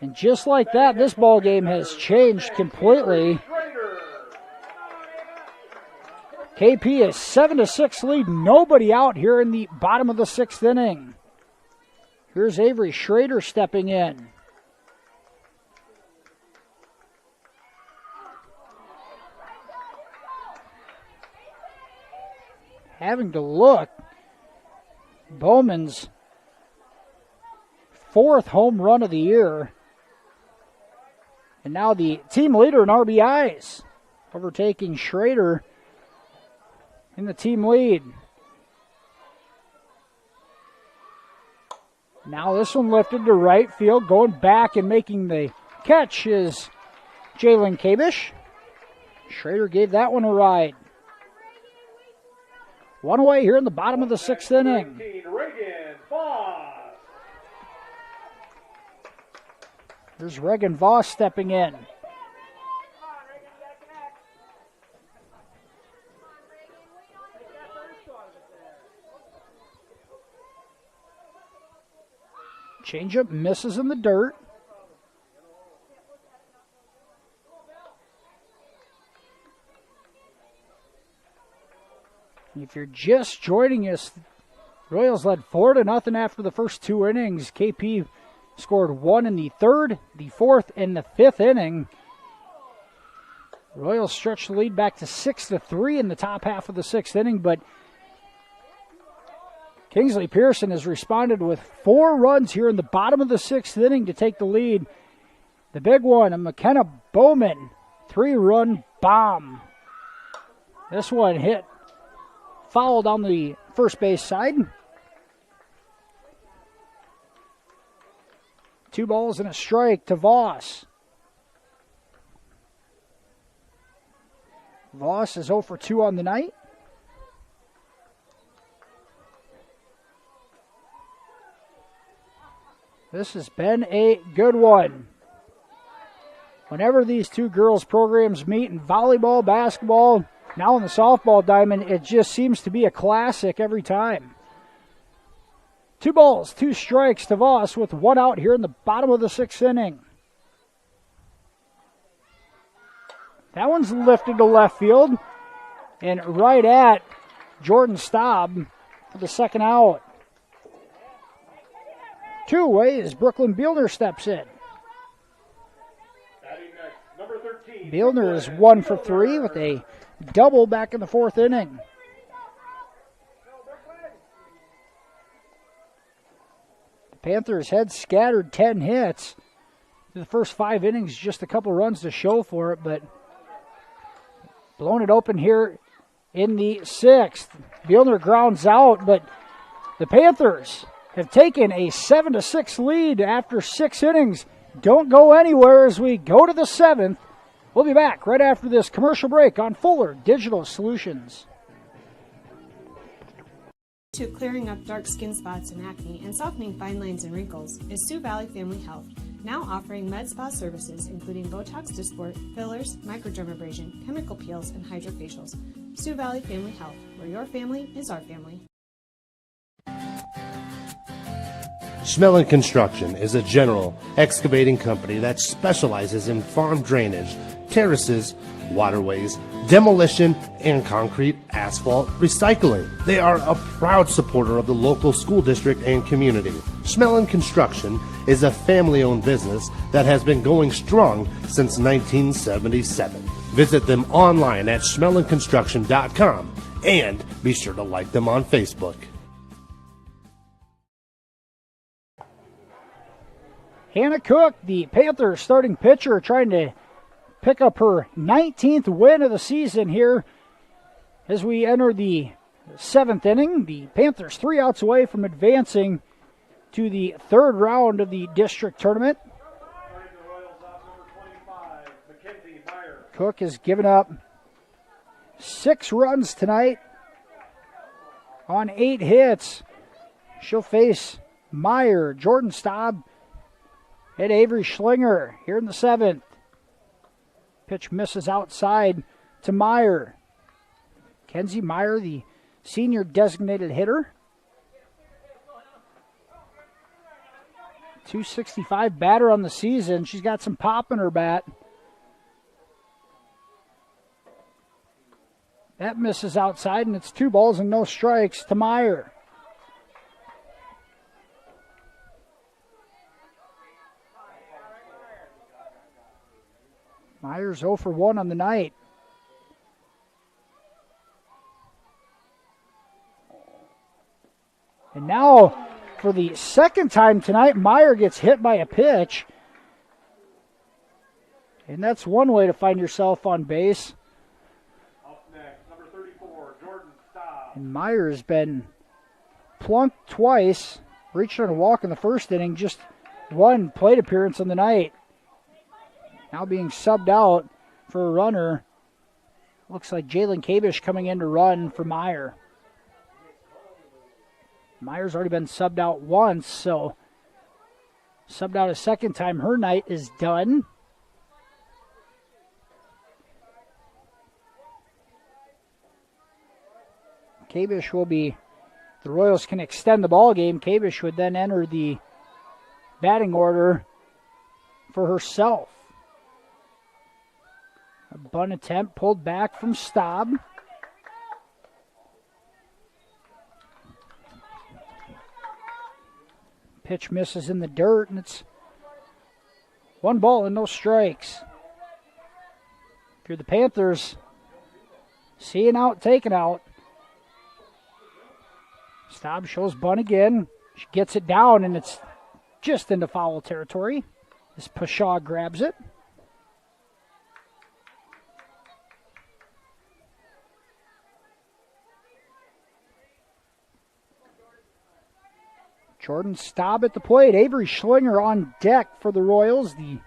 And just like that, this ball game has changed completely. KP is 7-6 lead. Nobody out here in the bottom of the 6th inning. Here's Avery Schrader stepping in. Having to look, Bowman's 4th home run of the year. And now the team leader in RBIs, overtaking Schrader in the team lead. Now this one lifted to right field, going back and making the catch is Jalen Kabish. Schrader gave that one a ride. One away here in the bottom of the sixth inning. There's Reagan Voss stepping in. Changeup misses in the dirt. If you're just joining us, Royals led 4-0 after the first two innings. KP scored one in the third, the fourth, and the fifth inning. Royals stretched the lead back to 6-3 in the top half of the sixth inning, but Kingsley-Pierson has responded with 4 runs here in the bottom of the sixth inning to take the lead. The big one, a McKenna Bowman 3-run bomb. This one hit foul down the first base side. 2 balls and a strike to Voss. Voss is 0 for 2 on the night. This has been a good one. Whenever these two girls' programs meet in volleyball, basketball, now in the softball diamond, it just seems to be a classic every time. 2 balls, 2 strikes to Voss with 1 out here in the bottom of the sixth inning. That one's lifted to left field and right at Jordan Staub for the second out. 2 away as Brooklyn Bielner steps in. Bielner is 1 for 3 with a double back in the fourth inning. The Panthers had scattered 10 hits. In the first 5 innings, just a couple runs to show for it, but blown it open here in the sixth. Bielner grounds out, but the Panthers have taken a 7-6 lead after 6 innings. Don't go anywhere as we go to the 7th. We'll be back right after this commercial break on Fuller Digital Solutions. To clearing up dark skin spots and acne and softening fine lines and wrinkles is Sioux Valley Family Health, now offering med spa services including Botox Dysport, fillers, microdermabrasion, chemical peels, and hydrofacials. Sioux Valley Family Health, where your family is our family. Schmelling Construction is a general excavating company that specializes in farm drainage, terraces, waterways, demolition, and concrete asphalt recycling. They are a proud supporter of the local school district and community. Schmelling Construction is a family-owned business that has been going strong since 1977. Visit them online at schmellingconstruction.com and be sure to like them on Facebook. Hannah Cook, the Panthers starting pitcher, trying to pick up her 19th win of the season here as we enter the 7th inning. The Panthers 3 outs away from advancing to the 3rd round of the district tournament. Cook has given up 6 runs tonight on 8 hits. She'll face Meyer, Jordan Staub, and Avery Schlinger here in the 7th. Pitch misses outside to Meyer. Kenzie Meyer, the senior designated hitter. .265 batter on the season. She's got some pop in her bat. That misses outside, and it's 2 balls and no strikes to Meyer. Meyer's 0 for 1 on the night. And now, for the second time tonight, Meyer gets hit by a pitch. And that's one way to find yourself on base. Up next, number 34, Jordan Staub. And Meyer's been plunked twice, reached on a walk in the first inning, just one plate appearance on the night. Now being subbed out for a runner. Looks like Jalen Kabish coming in to run for Meyer. Meyer's already been subbed out once, so subbed out a second time. Her night is done. Kabish will be, the Royals can extend the ball game. Kabish would then enter the batting order for herself. A bunt attempt pulled back from Staub. Pitch misses in the dirt, and it's 1 ball and no strikes. If you're the Panthers, seeing out, taking out. Staub shows bunt again. She gets it down, and it's just into foul territory as Pashaw grabs it. Jordan Staub at the plate. Avery Schlinger on deck for the Royals. The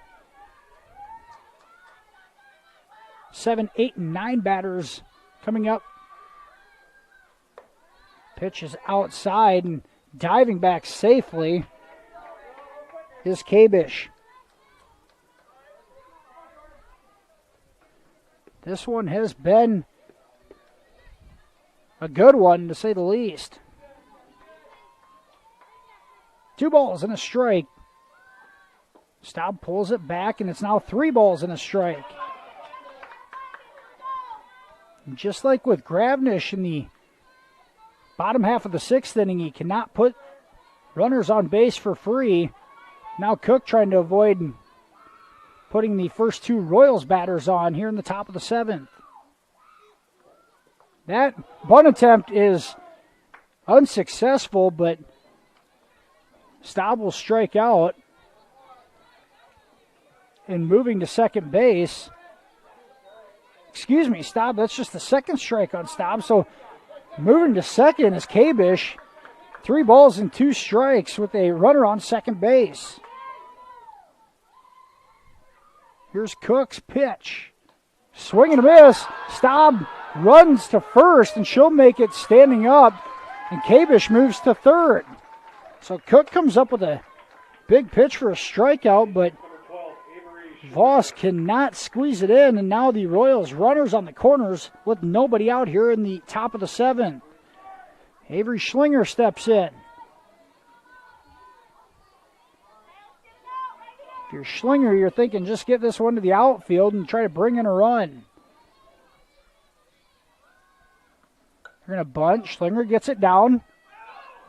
7, 8, and 9 batters coming up. Pitch is outside, and diving back safely is Kabish. This one has been a good one, to say the least. 2 balls and a strike. Staub pulls it back, and it's now 3 balls and a strike. And just like with Gravnish in the bottom half of the 6th inning, he cannot put runners on base for free. Now Cook trying to avoid putting the first 2 Royals batters on here in the top of the 7th. That bunt attempt is unsuccessful, but Staub will strike out. And moving to second base. Excuse me, Staub, that's just the second strike on Staub. So moving to second is Kabish. 3 balls and 2 strikes with a runner on second base. Here's Cook's pitch. Swing and a miss. Staub runs to first, and she'll make it standing up. And Kabish moves to third. So Cook comes up with a big pitch for a strikeout, but Voss cannot squeeze it in, and now the Royals runners on the corners with nobody out here in the top of the 7th. Avery Schlinger steps in. If you're Schlinger, you're thinking just get this one to the outfield and try to bring in a run. They're going to bunt. Schlinger gets it down.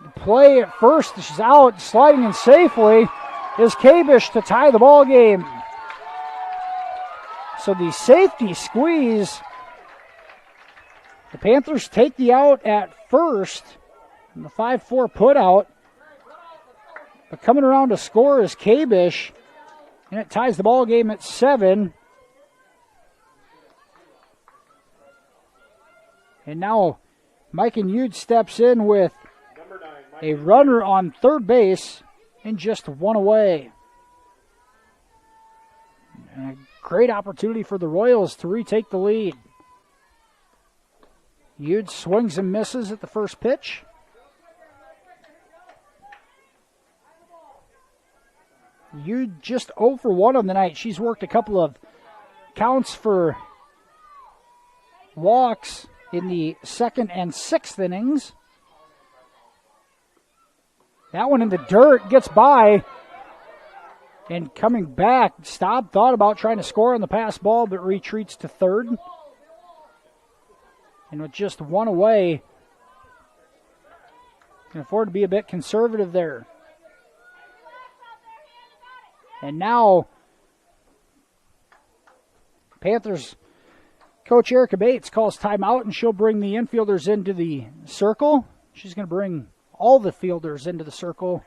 The play at first, she's out, sliding in safely, is Kabish to tie the ball game. So the safety squeeze, the Panthers take the out at first, and the 5-4 put out. But coming around to score is Kabish, and it ties the ball game at 7. And now Mike and Yude steps in with a runner on third base and just 1 away. And a great opportunity for the Royals to retake the lead. Yude swings and misses at the first pitch. Yude just 0 for 1 on the night. She's worked a couple of counts for walks in the 2nd and 6th innings. That one in the dirt, gets by. And coming back, Staub thought about trying to score on the pass ball, but retreats to third. And with just 1 away, can afford to be a bit conservative there. And now, Panthers coach Erica Bates calls timeout, and she'll bring the infielders into the circle. She's going to bring all the fielders into the circle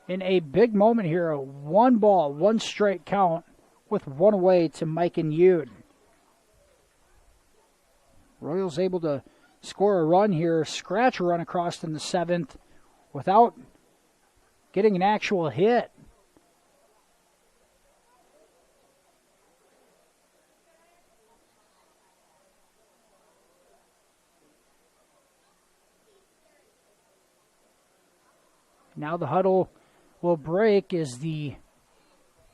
in a big moment here. A 1 ball, 1 strike count with one away to Mike and Yude. Royals able to score a run here, scratch a run across in the 7th without getting an actual hit. Now the huddle will break as the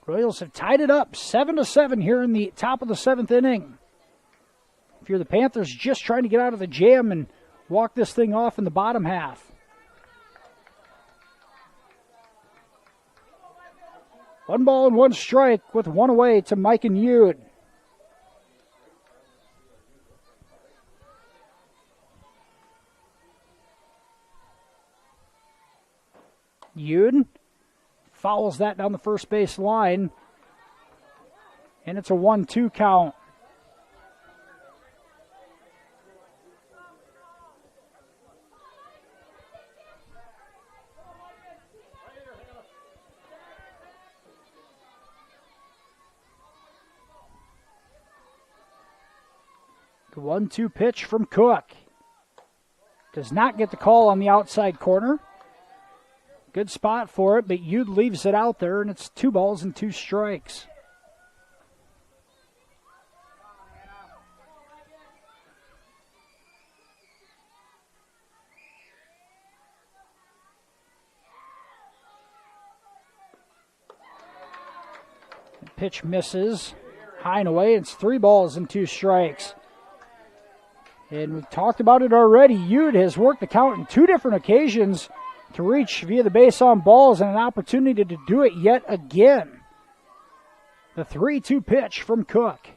Royals have tied it up 7-7 here in the top of the 7th inning. If you're the Panthers, just trying to get out of the jam and walk this thing off in the bottom half. One ball and one strike with one away to Mike and Yude. Yude fouls that down the first base line, and it's a 1-2 count. The 1-2 pitch from Cook. Does not get the call on the outside corner. Good spot for it, but Yude leaves it out there, and it's 2 balls and 2 strikes. The pitch misses. High and away, it's 3 balls and 2 strikes. And we've talked about it already. Yude has worked the count in 2 different occasions to reach via the base on balls, and an opportunity to do it yet again. The 3-2 pitch from Cook.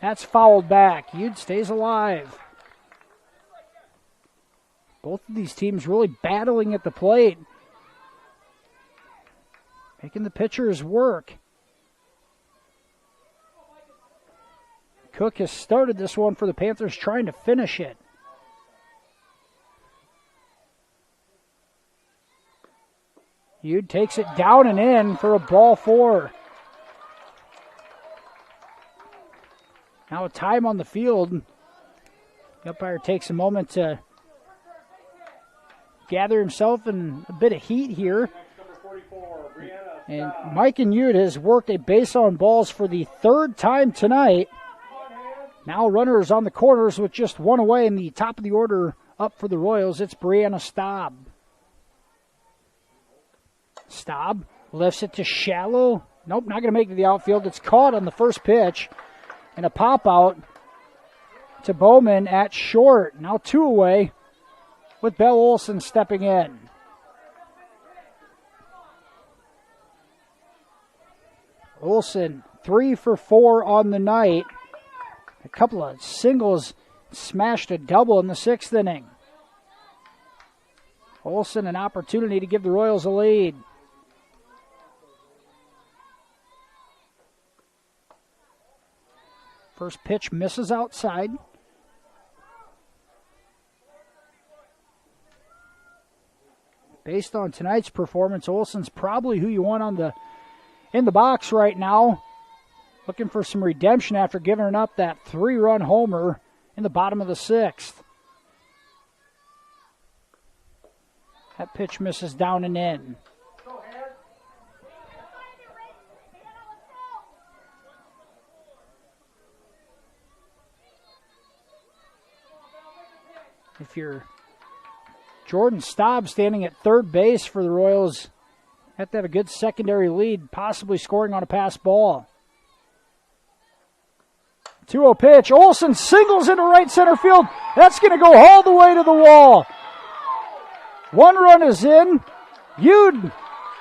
That's fouled back. Yude stays alive. Both of these teams really battling at the plate, making the pitchers work. Cook has started this one for the Panthers, trying to finish it. Yude takes it down and in for a ball 4. Now a time on the field. The umpire takes a moment to gather himself in a bit of heat here. And Mike and Yude has worked a base on balls for the 3rd time tonight. Now runners on the corners with just 1 away in the top of the order up for the Royals. It's Brianna Staub. Staub lifts it to shallow. Nope, not going to make it to the outfield. It's caught on the first pitch. And a pop out to Bowman at short. Now 2 away with Belle Olson stepping in. Olson 3 for 4 on the night. A couple of singles, smashed a double in the 6th inning. Olson an opportunity to give the Royals a lead. First pitch misses outside. Based on tonight's performance, Olson's probably who you want in the box right now. Looking for some redemption after giving up that 3-run homer in the bottom of the 6th. That pitch misses down and in. If you're Jordan Staub standing at 3rd base for the Royals, you have to have a good secondary lead, possibly scoring on a pass ball. 2-0 pitch. Olson singles into right center field. That's going to go all the way to the wall. 1 run is in. Yude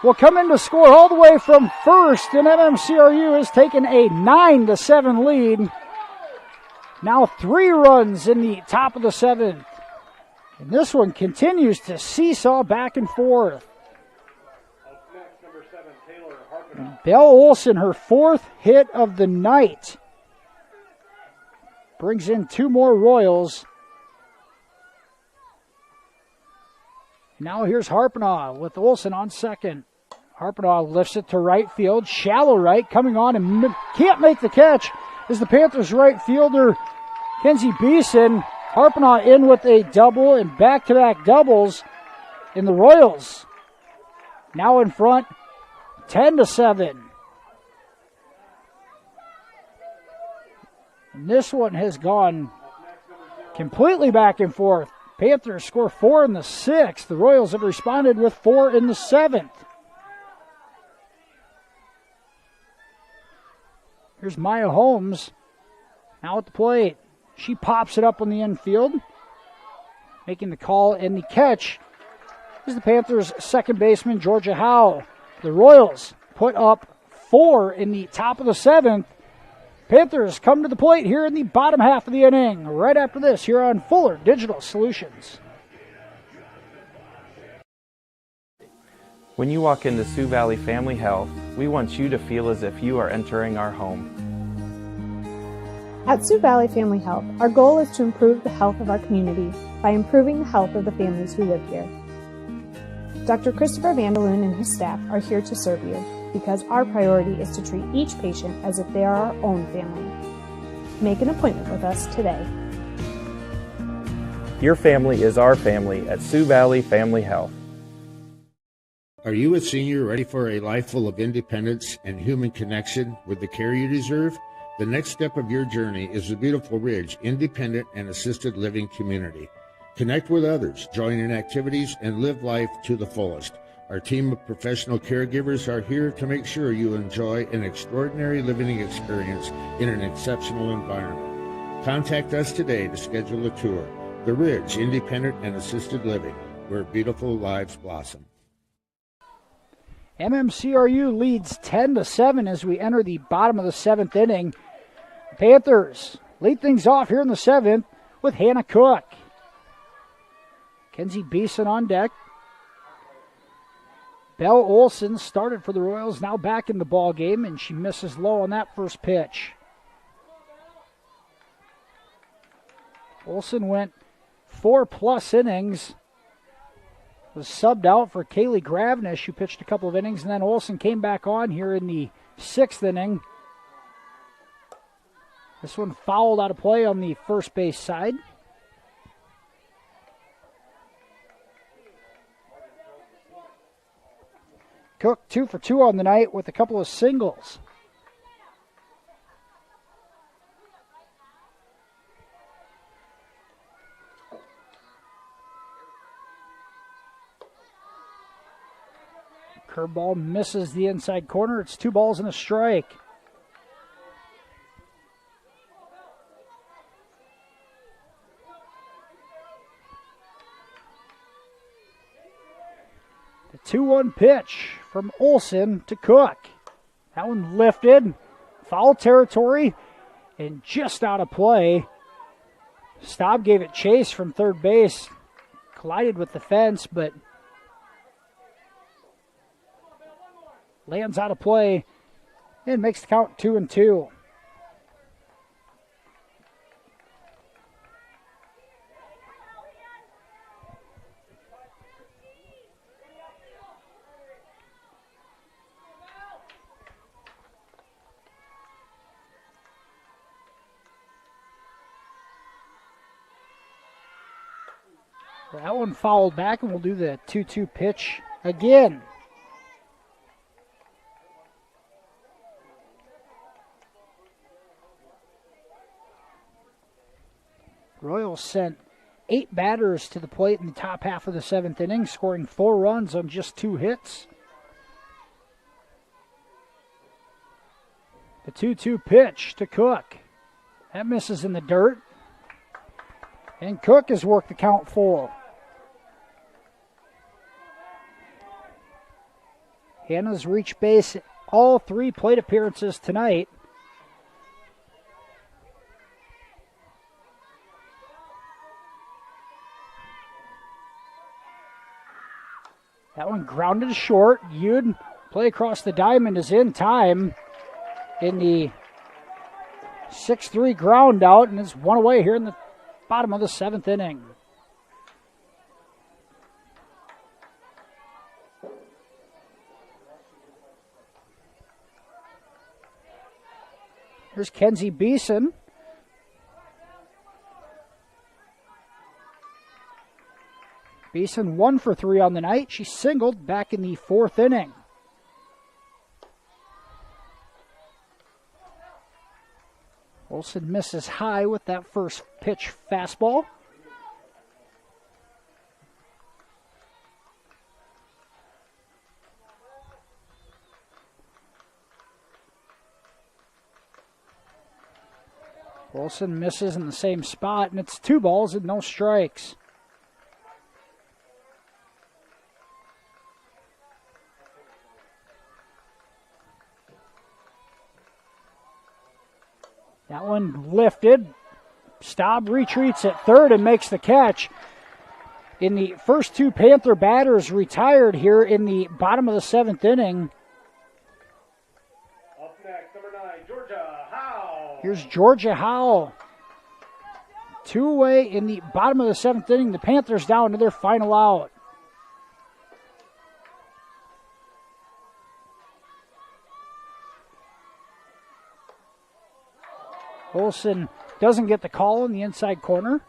will come in to score all the way from first, and MMCRU has taken a 9-7 lead. Now 3 runs in the top of the 7th. And this one continues to seesaw back and forth. And Belle Olson, her 4th hit of the night, brings in 2 more Royals. Now here's Harpenaugh with Olson on second. Harpanaugh lifts it to right field, shallow right, coming on and can't make the catch is the Panthers right fielder, Kingsley-Pierson. Harpanaugh in with a double and back-to-back doubles, and the Royals now in front, 10-7. And this one has gone completely back and forth. Panthers score 4 in the 6th. The Royals have responded with 4 in the 7th. Here's Maya Holmes now at the plate. She pops it up on the infield. Making the call and the catch is the Panthers' second baseman, Georgia Howe. The Royals put up 4 in the top of the 7th. Panthers come to the plate here in the bottom half of the inning. Right after this here on Fuller Digital Solutions. When you walk into Sioux Valley Family Health, we want you to feel as if you are entering our home. At Sioux Valley Family Health, our goal is to improve the health of our community by improving the health of the families who live here. Dr. Christopher Vandaloon and his staff are here to serve you because our priority is to treat each patient as if they are our own family. Make an appointment with us today. Your family is our family at Sioux Valley Family Health. Are you a senior ready for a life full of independence and human connection with the care you deserve? The next step of your journey is the Beautiful Ridge Independent and Assisted Living Community. Connect with others, join in activities, and live life to the fullest. Our team of professional caregivers are here to make sure you enjoy an extraordinary living experience in an exceptional environment. Contact us today to schedule a tour. The Ridge Independent and Assisted Living, where beautiful lives blossom. MMCRU leads 10-7 as we enter the bottom of the 7th inning. Panthers lead things off here in the 7th with Hannah Cook. Kingsley-Pierson on deck. Belle Olson started for the Royals, now back in the ball game, and she misses low on that first pitch. Olson went 4+ innings. Was subbed out for Kaylee Gravnish, who pitched a couple of innings, and then Olson came back on here in the 6th inning. This one fouled out of play on the first base side. Cook 2 for 2 on the night with a couple of singles. Curveball misses the inside corner. It's 2 balls and a strike. The 2-1 pitch from Olson to Cook. That one lifted, foul territory, and just out of play. Staub gave it chase from third base. Collided with the fence, but lands out of play and makes the count 2-2. That one fouled back, and we'll do the 2-2 pitch again. Royals sent 8 batters to the plate in the top half of the 7th inning, scoring 4 runs on just 2 hits. The 2-2 pitch to Cook. That misses in the dirt. And Cook has worked the count full. Hannah's reached base all 3 plate appearances tonight. That one grounded short. You'd play across the diamond is in time in the 6-3 ground out, and it's 1 away here in the bottom of the 7th inning. Here's Kenzie Beeson. Beeson 1 for 3 on the night. She singled back in the 4th inning. Olsen misses high with that first pitch fastball. Olsen misses in the same spot, and it's 2 balls and no strikes. That one lifted. Staub retreats at third and makes the catch. In the first 2 Panther batters retired here in the bottom of the 7th inning. Up next, number 9, Georgia Howe. Here's Georgia Howe. 2 away in the bottom of the 7th inning. The Panthers down to their final out. Olsen doesn't get the call in the inside corner.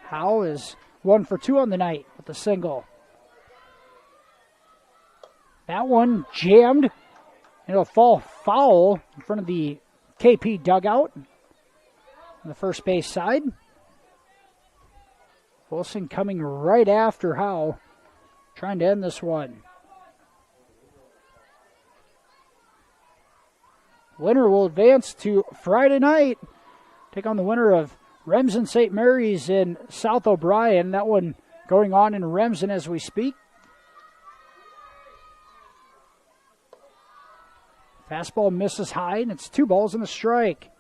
Howe is 1 for 2 on the night with a single. That one jammed, and it'll fall foul in front of the KP dugout on the first base side. Olsen coming right after Howe, trying to end this one. Winner will advance to Friday night. Take on the winner of Remsen St. Mary's in South O'Brien. That one going on in Remsen as we speak. Fastball misses high, and it's 2 balls and a strike.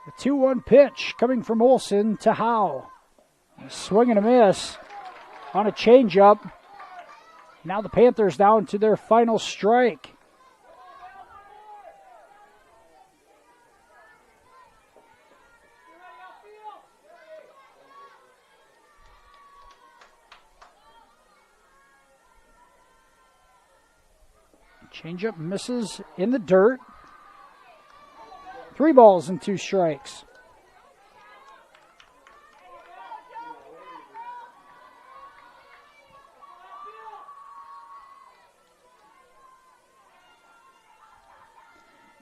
The 2-1 pitch coming from Olsen to Howe. Swing and a miss on a changeup. Now the Panthers down to their final strike. Changeup misses in the dirt. 3 balls and 2 strikes.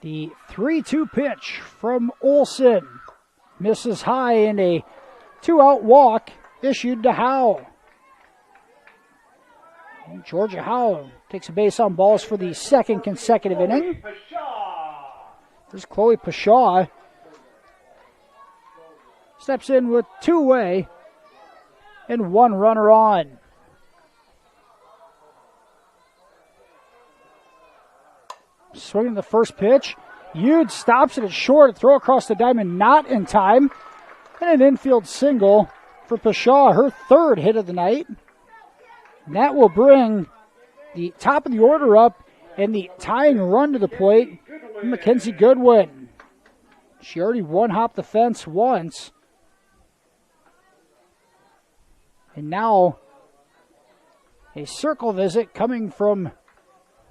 The 3-2 pitch from Olsen misses high, and a 2-out walk issued to Howe. And Georgia Howe takes a base on balls for the 2nd consecutive inning. There's Chloe Pashaw. Steps in with 2 away and 1 runner on. Swinging the first pitch. Yude stops it at short. Throw across the diamond, not in time. And an infield single for Pashaw, her 3rd hit of the night. And that will bring the top of the order up and the tying run to the plate. Mackenzie Goodwin. She already one-hopped the fence once. And now a circle visit coming from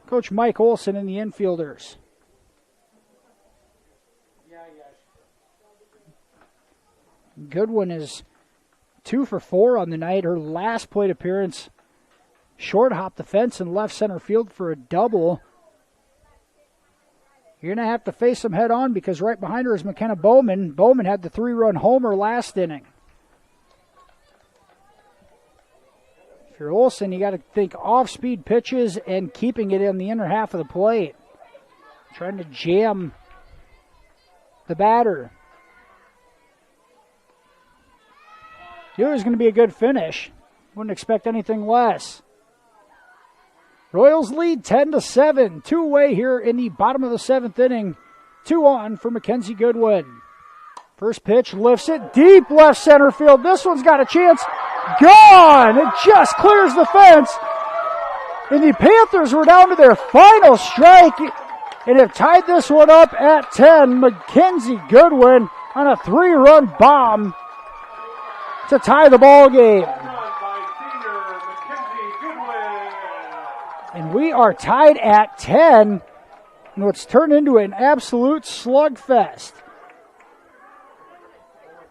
Coach Mike Olsen and the infielders. Goodwin is 2 for 4 on the night. Her last plate appearance, short hopped the fence in left center field for a double. You're going to have to face them head on because right behind her is McKenna Bowman. Bowman had the 3-run homer last inning. If you're Olsen, you got to think off-speed pitches and keeping it in the inner half of the plate. Trying to jam the batter. Knew it was going to be a good finish. Wouldn't expect anything less. Royals lead 10-7. 2 away here in the bottom of the 7th inning. 2 on for Mackenzie Goodwin. First pitch lifts it deep left center field. This one's got a chance. Gone! It just clears the fence. And the Panthers were down to their final strike and have tied this one up at 10. Mackenzie Goodwin on a 3-run bomb to tie the ball game. And we are tied at 10 in what's turned into an absolute slugfest.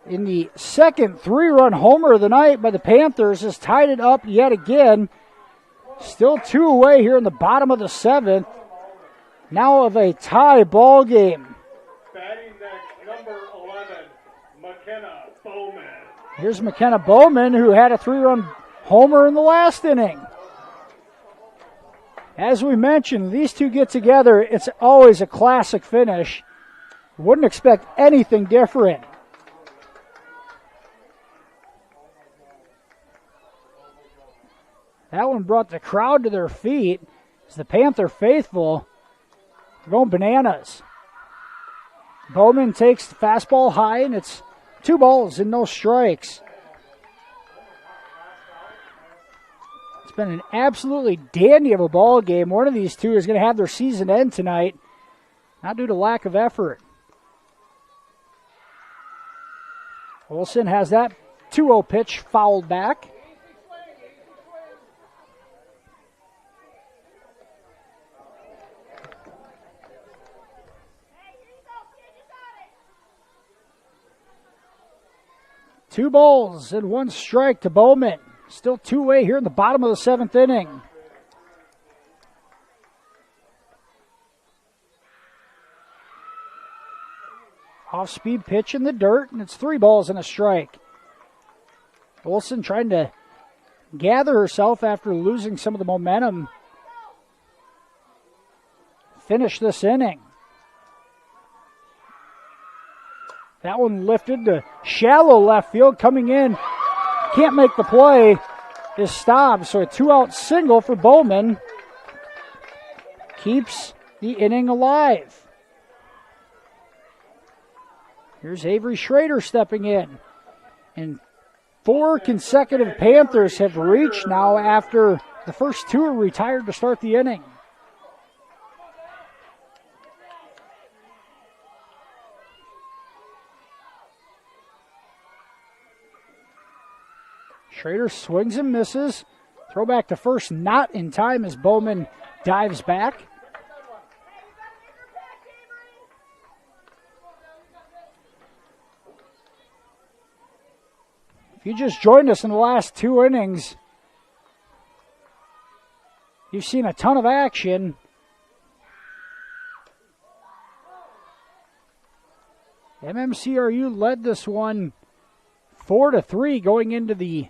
In the second 3-run homer of the night by the Panthers has tied it up yet again. Still 2 away here in the bottom of the 7th. Now of a tie ball game. Batting next, number 11, McKenna Bowman. Here's McKenna Bowman, who had a 3-run homer in the last inning. As we mentioned, these two get together, it's always a classic finish. Wouldn't expect anything different. That one brought the crowd to their feet as the Panther faithful are going bananas. Bowman takes the fastball high, and it's 2 balls and no strikes. It's been an absolutely dandy of a ball game. One of these two is going to have their season end tonight, not due to lack of effort. Olsen has that 2-0 pitch fouled back. Two balls and 1 strike to Bowman. Still 2 away here in the bottom of the 7th inning. Off-speed pitch in the dirt, and it's 3 balls and a strike. Olsen trying to gather herself after losing some of the momentum. Finish this inning. That one lifted to shallow left field, coming in. Can't make the play. Is stopped. So a 2-out single for Bowman keeps the inning alive. Here's Avery Schrader stepping in. And 4 consecutive Panthers have reached now after the first 2 are retired to start the inning. Schrader swings and misses. Throw back to first, not in time as Bowman dives back. If you just joined us in the last 2 innings, you've seen a ton of action. MMCRU led this one 4-3 going into the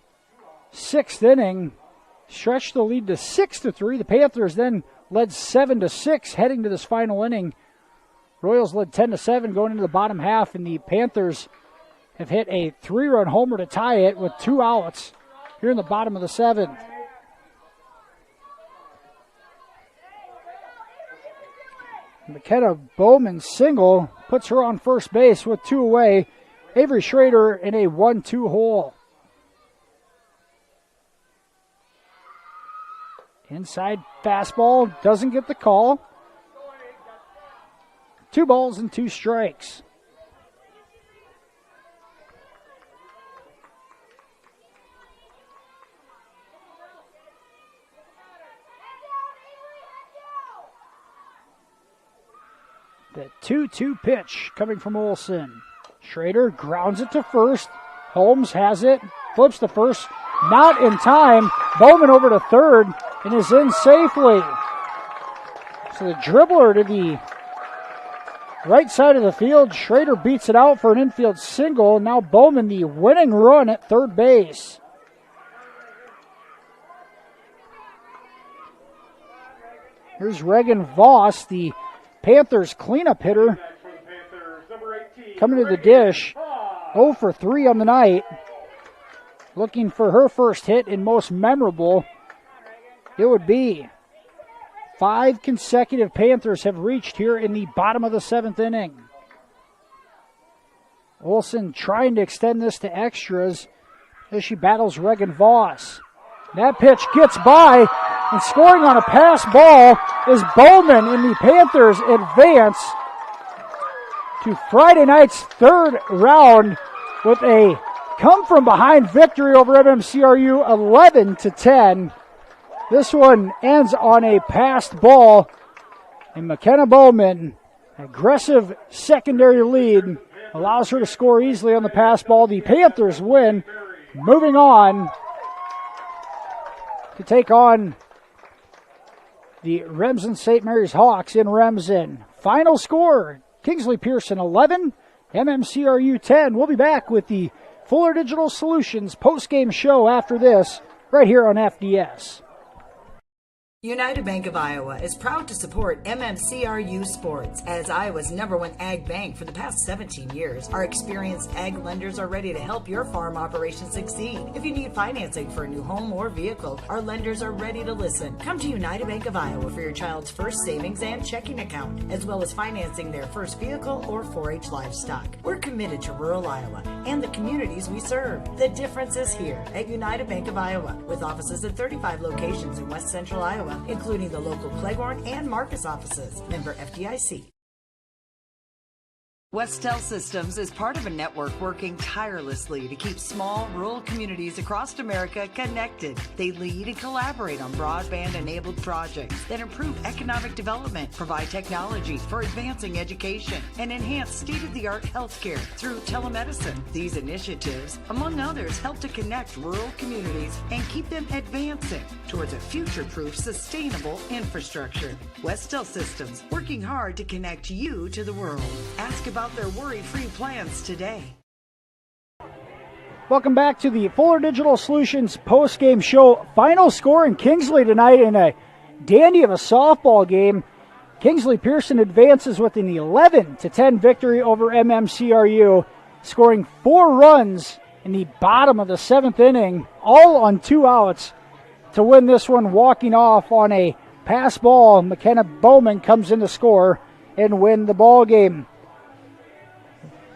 6th inning, stretched the lead to 6-3. The Panthers then led 7-6 heading to this final inning. Royals led 10-7 going into the bottom half, and the Panthers have hit a 3-run homer to tie it with 2 outs here in the bottom of the 7th. McKenna Bowman's single puts her on first base with 2 away. Avery Schrader in a 1-2 hole. Inside fastball, doesn't get the call. 2 balls and 2 strikes. The 2-2 pitch coming from Olsen. Schrader grounds it to first. Holmes has it, flips to first, not in time. Bowman over to third and is in safely. So the dribbler to the right side of the field. Schrader beats it out for an infield single. Now Bowman the winning run at third base. Here's Reagan Voss, the Panthers cleanup hitter, coming to the dish. 0 for 3 on the night. Looking for her first hit and most memorable. It would be 5 consecutive Panthers have reached here in the bottom of the 7th inning. Olsen trying to extend this to extras as she battles Reagan Voss. That pitch gets by, And scoring on a pass ball is Bowman, and the Panthers advance to Friday night's third round with a come-from-behind victory over MMCRU 11-10. This one ends on a passed ball, and McKenna Bowman, aggressive secondary lead, allows her to score easily on the pass ball. The Panthers win, moving on to take on the Remsen St. Mary's Hawks in Remsen. Final score, Kingsley-Pierson 11, MMCRU 10. We'll be back with the Fuller Digital Solutions post-game show after this, right here on FDS. United Bank of Iowa is proud to support MMCRU Sports. As Iowa's #1 ag bank for the past 17 years, our experienced ag lenders are ready to help your farm operation succeed. If you need financing for a new home or vehicle, our lenders are ready to listen. Come to United Bank of Iowa for your child's first savings and checking account, as well as financing their first vehicle or 4-H livestock. We're committed to rural Iowa and the communities we serve. The difference is here at United Bank of Iowa, with offices at 35 locations in West Central Iowa, including the local Cleghorn and Marcus offices. Member FDIC. Westel Systems is part of a network working tirelessly to keep small, rural communities across America connected. They lead and collaborate on broadband-enabled projects that improve economic development, provide technology for advancing education, and enhance state-of-the-art healthcare through telemedicine. These initiatives, among others, help to connect rural communities and keep them advancing towards a future-proof, sustainable infrastructure. Westel Systems, working hard to connect you to the world. Ask about their worry-free plans today. Welcome back to the Fuller Digital Solutions post-game show. Final score in Kingsley tonight in a dandy of a softball game. Kingsley-Pierson advances with an 11-10 victory over MMCRU, scoring 4 runs in the bottom of the 7th inning, all on 2 outs to win this one, walking off on a pass ball. McKenna Bowman comes in to score and win the ball game.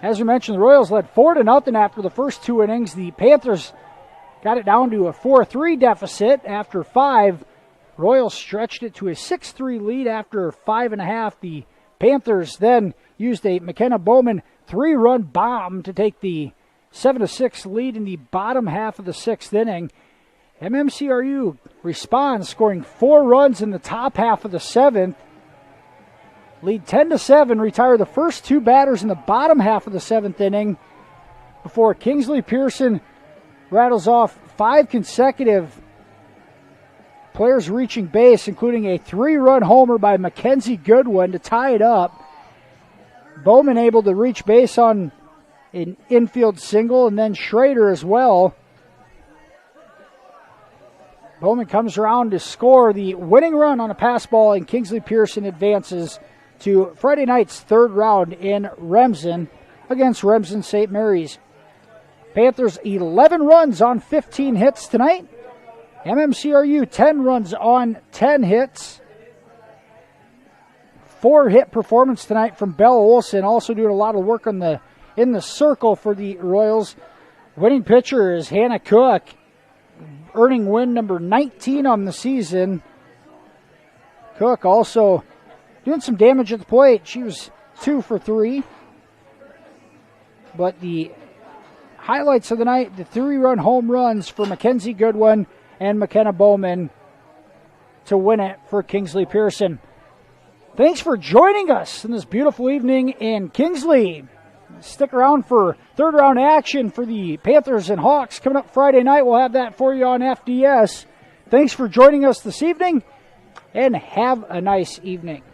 As we mentioned, the Royals led 4-0 after the first 2 innings. The Panthers got it down to a 4-3 deficit after 5. Royals stretched it to a 6-3 lead after 5.5. The Panthers then used a McKenna Bowman 3-run bomb to take the 7-6 lead in the bottom half of the 6th inning. MMCRU responds, scoring 4 runs in the top half of the 7th. Lead 10-7, retire the first 2 batters in the bottom half of the 7th inning before Kingsley-Pierson rattles off 5 consecutive players reaching base, including a 3-run homer by Mackenzie Goodwin to tie it up. Bowman able to reach base on an infield single, and then Schrader as well. Bowman comes around to score the winning run on a pass ball, and Kingsley-Pierson advances to Friday night's 3rd round in Remsen against Remsen St. Mary's. Panthers 11 runs on 15 hits tonight. MMCRU 10 runs on 10 hits. 4-hit performance tonight from Bella Olson, also doing a lot of work in the circle for the Royals. Winning pitcher is Hannah Cook, earning win number 19 on the season. Cook also doing some damage at the plate. She was 2 for 3. But the highlights of the night, the 3-run home runs for Mackenzie Goodwin and McKenna Bowman to win it for Kingsley-Pierson. Thanks for joining us in this beautiful evening in Kingsley. Stick around for 3rd round action for the Panthers and Hawks coming up Friday night. We'll have that for you on FDS. Thanks for joining us this evening, and have a nice evening.